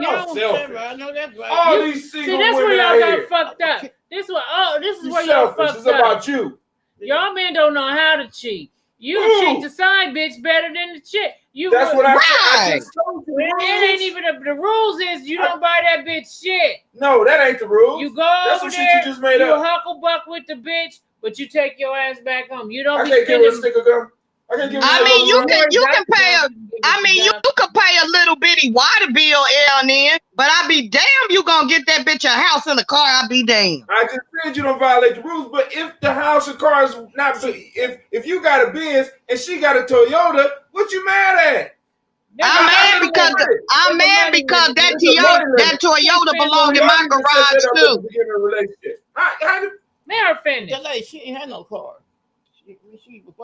know that's right. All these single that's women where out y'all here. got fucked up. This is where y'all selfish. fucked It's about up. you. Y'all men don't know how to cheat. You cheat the side bitch better than the chick. That's what I said. I Right. just told you. It ain't even the rules is you don't buy that bitch shit. No, that ain't the rules. You go That's over some there, shit you just made you up. hucklebuck with the bitch, but you take your ass back home. You don't I be can't give her a spending. sticker gun. I mean, you can pay a. I mean, you could pay a little bitty water bill LN, but I be damn you gonna get that bitch a house and a car. I be damn. I just said you don't violate the rules, but if the house and car is not, if you got a Benz and she got a Toyota, what you mad at? I'm mad because that Toyota belonged in my garage too. May I finish? That lady, she ain't had no car.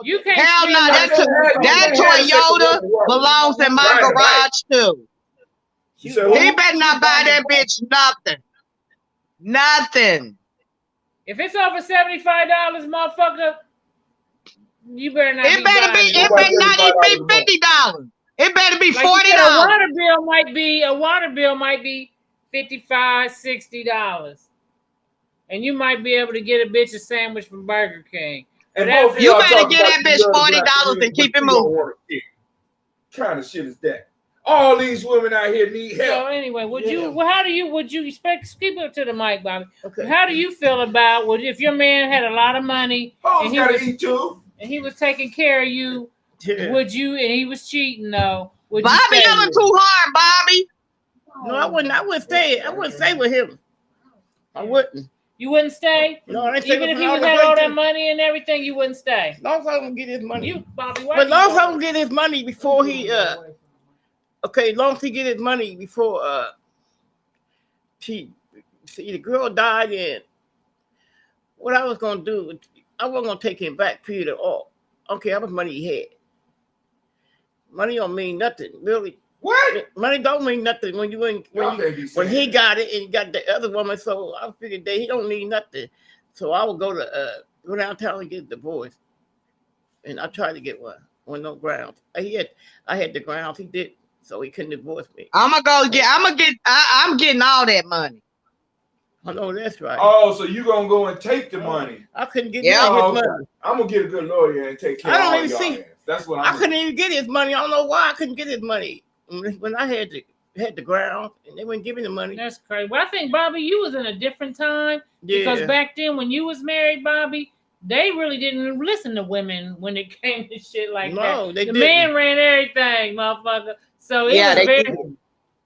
You can't. Hell no, that Toyota belongs in my garage too. He better not buy that bitch nothing. Nothing. If it's over $75, motherfucker, you better not. It better not even be $50. It better be $40. A water bill might be $55, $60. And you might be able to get a bitch a sandwich from Burger King. And you better get that bitch $40 and keep it moving. What kind of shit is that? All these women out here need help. So anyway, would you expect? Keep it to the mic, Bobby. Okay. How do you feel about if your man had a lot of money and he was taking care of you? Yeah. Would you? And he was cheating though. Bobby, you're too hard, Bobby. No, I wouldn't stay. I wouldn't stay with him. I wouldn't. You wouldn't stay? No, even if he had all that money and everything, you wouldn't stay. As long as I don't get his money. You, Bobby, but long as I don't get his money before he long as he get his money before the girl died, and what I was gonna do, I wasn't gonna take him back, period at all. Okay, how much money he had. Money don't mean nothing, really. What? Money don't mean nothing when he got it and he got the other woman. So I figured that he don't need nothing. So I would go downtown and get a divorce. And I tried to get one on no grounds. I had the grounds. He did, so he couldn't divorce me. I'm getting all that money. I know that's right. Oh, so you gonna go and take the money? I couldn't get his money. I'm gonna get a good lawyer and take care of all y'all. That's what I couldn't even get his money. I don't know why I couldn't get his money. When I had the ground and they wouldn't give me the money. That's crazy. Well, I think, Bobby, you was in a different time. Yeah. Because back then when you was married, Bobby, they really didn't listen to women when it came to shit like that. The man ran everything, motherfucker. So it was very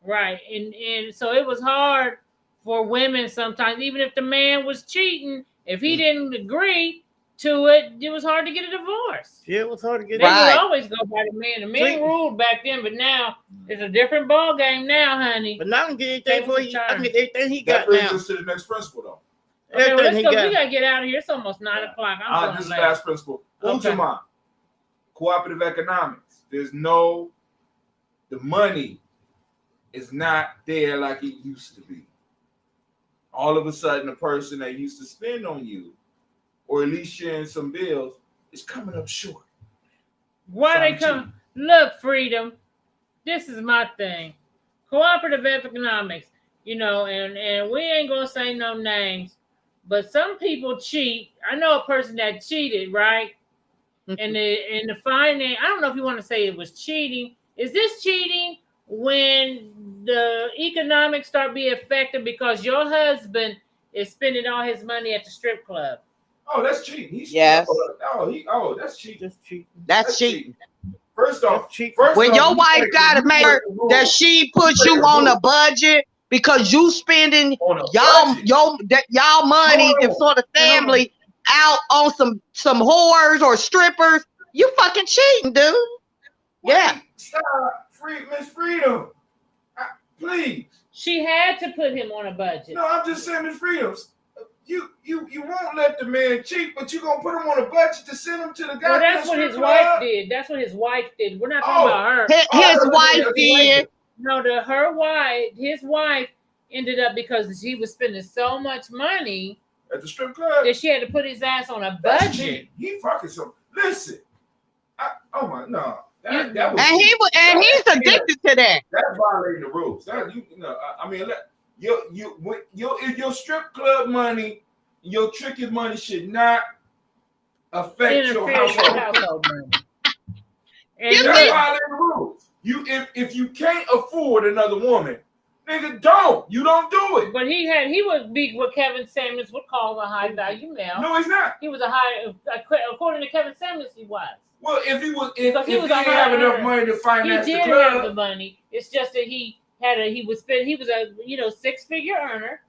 right. And so it was hard for women sometimes, even if the man was cheating, if he didn't agree to it, it was hard to get a divorce. Yeah, it was hard to get. They would always go by the man. The man ruled back then, but now it's a different ball game now, honey. But now I can get everything I can get everything he got now. That brings us to the next principle, though. Okay, well, let's go. We gotta get out of here. It's almost 9 o'clock. This is the last principle. Ultima, cooperative economics. The money is not there like it used to be. All of a sudden, the person that used to spend on you, or at least sharing some bills, is coming up short. Why they come? Look, Freedom, this is my thing. Cooperative economics, and we ain't gonna say no names, but some people cheat. I know a person that cheated, right? And the finance, I don't know if you want to say it was cheating. Is this cheating when the economics start being affected because your husband is spending all his money at the strip club? Oh, that's cheating. Yes. That's cheating. That's cheating. First off, when your wife gotta make sure that she puts you on a budget because you spending y'all money for the family out on some whores or strippers, you fucking cheating, dude. Yeah. Stop, Miss Freedom. Please. She had to put him on a budget. No, I'm just saying, Miss Freedom. You won't let the man cheat, but you're gonna put him on a budget to send him to the guy. Well, that's what his wife did. That's what his wife did. We're not talking about her. His wife did. No, his wife ended up because he was spending so much money at the strip club that she had to put his ass on a budget. He fucking so. Listen, no. And he's addicted to that. That's violating the rules. Your strip club money, your tricky money should not affect your household money. And that's violating the rules. If you can't afford another woman, Nigga, don't. You don't do it. But he would be what Kevin Samuels would call a high value male. No, he's not. He was according to Kevin Samuels, he was. Well, if he Because didn't have enough money to finance he the did club, have the money. It's just that he was a 6-figure earner.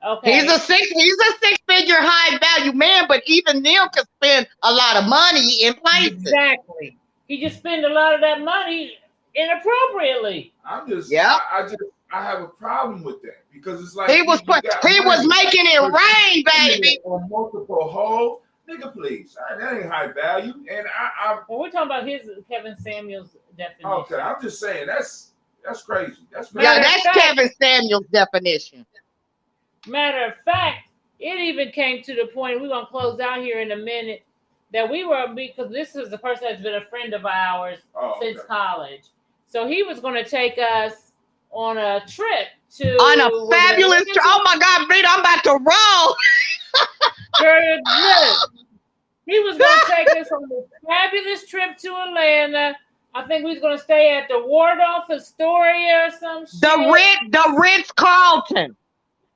Okay. He's a six-figure high value man, but even them can spend a lot of money in places. Exactly. He just spent a lot of that money inappropriately. I have a problem with that because it's like he was making it rain, baby. On multiple holes, nigga, please. That ain't high value. And well, we're talking about Kevin Samuels' definition. Okay, I'm just saying that's crazy. That's Kevin Samuels' definition. Matter of fact, it even came to the point, we're going to close out here in a minute, that because this is the person that's been a friend of ours since college. So he was going to take us on a trip on a fabulous trip. Oh my God, Brita, I'm about to roll. He was going to take us on a fabulous trip to Atlanta. I think we was going to stay at the Waldorf Astoria or some shit. The Ritz-Carlton.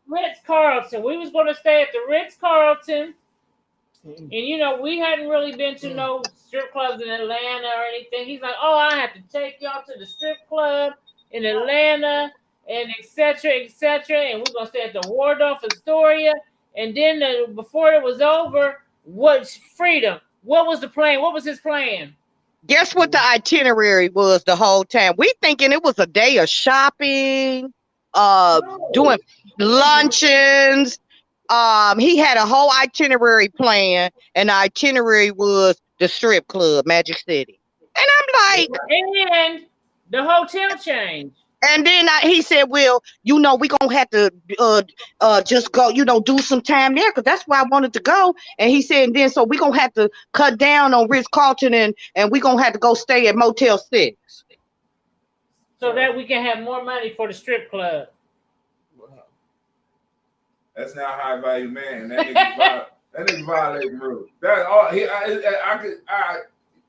Ritz-Carlton. We was going to stay at the Ritz-Carlton. And, we hadn't really been to no strip clubs in Atlanta or anything. He's like, I have to take y'all to the strip club in Atlanta and et cetera, et cetera. And we're going to stay at the Waldorf Astoria. And then before it was over, Freedom? What was the plan? What was his plan? Guess what the itinerary was the whole time? We thinking it was a day of shopping, doing luncheons. He had a whole itinerary plan, and the itinerary was the strip club, Magic City. And I'm like, and the hotel change. And then he said, well, we're going to have to just go, do some time there because that's where I wanted to go. And he said, and then so we're going to have to cut down on Ritz-Carlton and we're going to have to go stay at Motel 6. So that we can have more money for the strip club. Wow. That's not high value man. That nigga violating rules. That's all.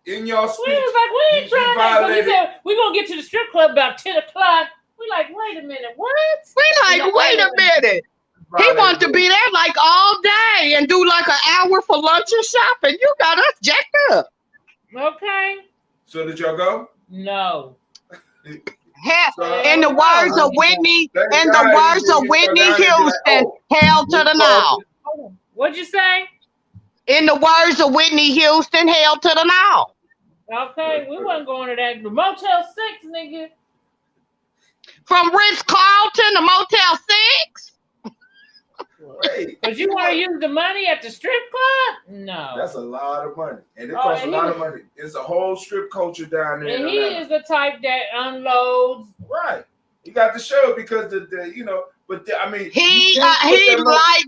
In y'all speech, we was like, we ain't trying to. He said, we're going to get to the strip club about 10 o'clock. We like, wait a minute, what? We like, wait a minute. He wanted to be there like all day and do like an hour for lunch and shopping. You got us jacked up. Okay. So did y'all go? No. In the words of Whitney Houston, hell to the no. What'd you say? In the words of Whitney Houston, hell to the no. Okay, we wasn't going to that Motel 6, nigga. From Ritz-Carlton to Motel 6? Because you want to use the money at the strip club? No. That's a lot of money. And it costs a lot of money. It's a whole strip culture down there. And he is the type that unloads. Right. He got the show because but I mean, he likes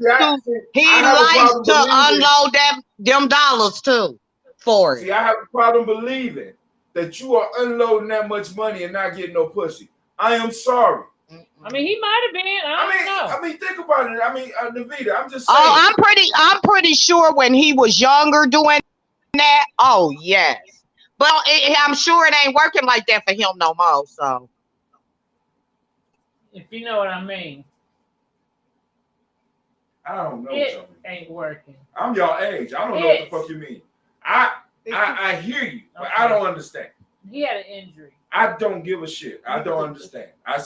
to unload them dollars too for it. See, I have a problem believing that you are unloading that much money and not getting no pussy. I am sorry. I mean, he might have been. I don't know. I mean, think about it. I mean, Navita, I'm just saying. Oh, I'm pretty sure when he was younger doing that. Oh yes, but I'm sure it ain't working like that for him no more. So. If you know what I mean. I don't know. It ain't working. I'm y'all age. I don't know what the fuck you mean. I hear you, but I don't understand. He had an injury. I don't give a shit. I don't understand. I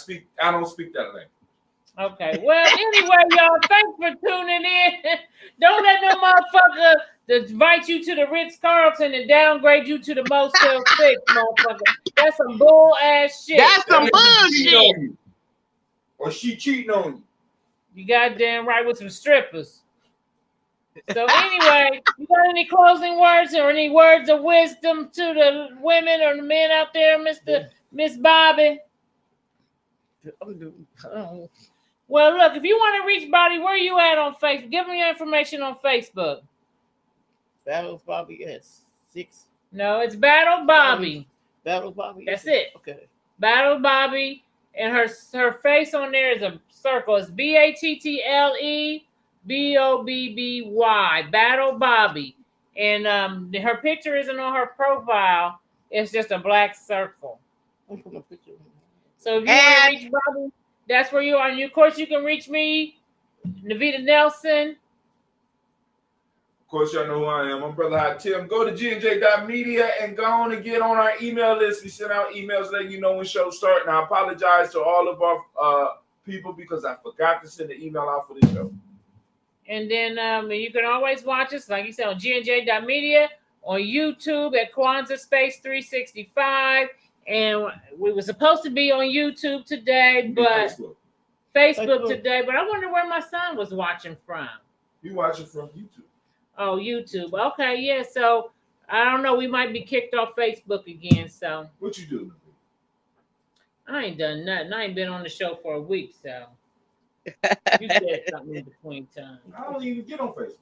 don't speak that language. Okay. Well, anyway, y'all, thanks for tuning in. Don't let no motherfucker invite you to the Ritz-Carlton and downgrade you to the Motel 6, motherfucker. That's some bull ass shit. That's some bullshit. Or she cheating on you. You goddamn right with some strippers. So anyway, you got any closing words or any words of wisdom to the women or the men out there, Miss Bobby? Well, look, if you want to reach Bobby, where are you at on Facebook? Give me your information on Facebook. Battles Bobby at 6. No, it's Battle Bobby. Battle Bobby. That's it. Okay. Battle Bobby, and her face on there is a circle. It's BATTLE. BOBBY, Battle Bobby, and her picture isn't on her profile. It's just a black circle. I'm putting a picture. So if you want to reach Bobby, That's where you are. And of course, you can reach me, Navita Nelson. Of course, y'all know who I am. I'm Brother Hot Tim. Go to gnj.media and go on and get on our email list. We send out emails letting you know when shows start. And I apologize to all of our people because I forgot to send the email out for this show. And then you can always watch us, like you said, on gnj.media, on YouTube at Kwanzaa Space 365. And we were supposed to be on YouTube today, but Facebook today. But I wonder where my son was watching from. You watching from YouTube. Oh, YouTube. Okay, yeah. So I don't know. We might be kicked off Facebook again. So what you do? I ain't done nothing. I ain't been on the show for a week. So you said something in between time. I don't even get on Facebook.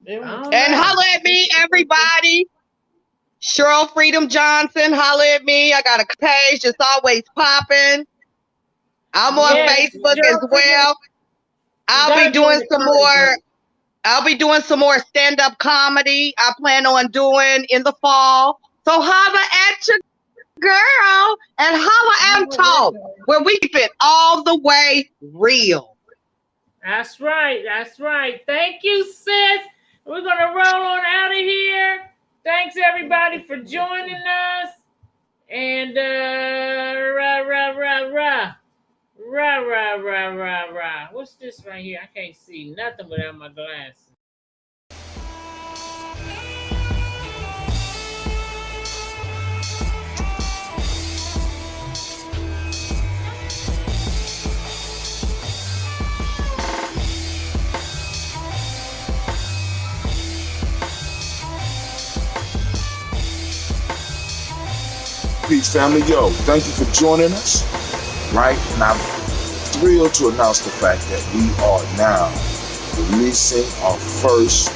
And holla at me, everybody. Cheryl Freedom Johnson, holla at me. I got a page that's always popping. I'm on Facebook as well. I'll be doing some more stand-up comedy. I plan on doing in the fall. So holla at your girl and holla and talk where we keep it all the way real. That's right. That's right. Thank you, sis. We're gonna roll on out of here. Thanks everybody for joining us. And rah rah rah rah. Rah, rah, rah, rah, rah. What's this right here? I can't see nothing without my glasses. Peace, family. Yo, thank you for joining us. Right? And I'm thrilled to announce the fact that we are now releasing our first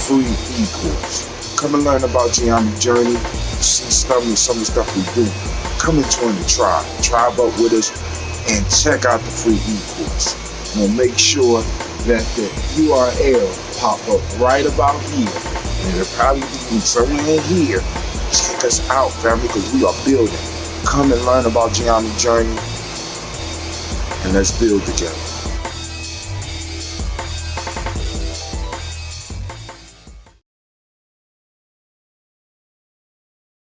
free e-course. Come and learn about Geometry Journey. See some of the stuff we do. Come and join the tribe. Tribe up with us and check out the free e-course. We'll make sure that the URL pop up right about here. And it'll probably be somewhere in here. Check us out, family, because we are building. Come and learn about Geometry Journey. And let's build together.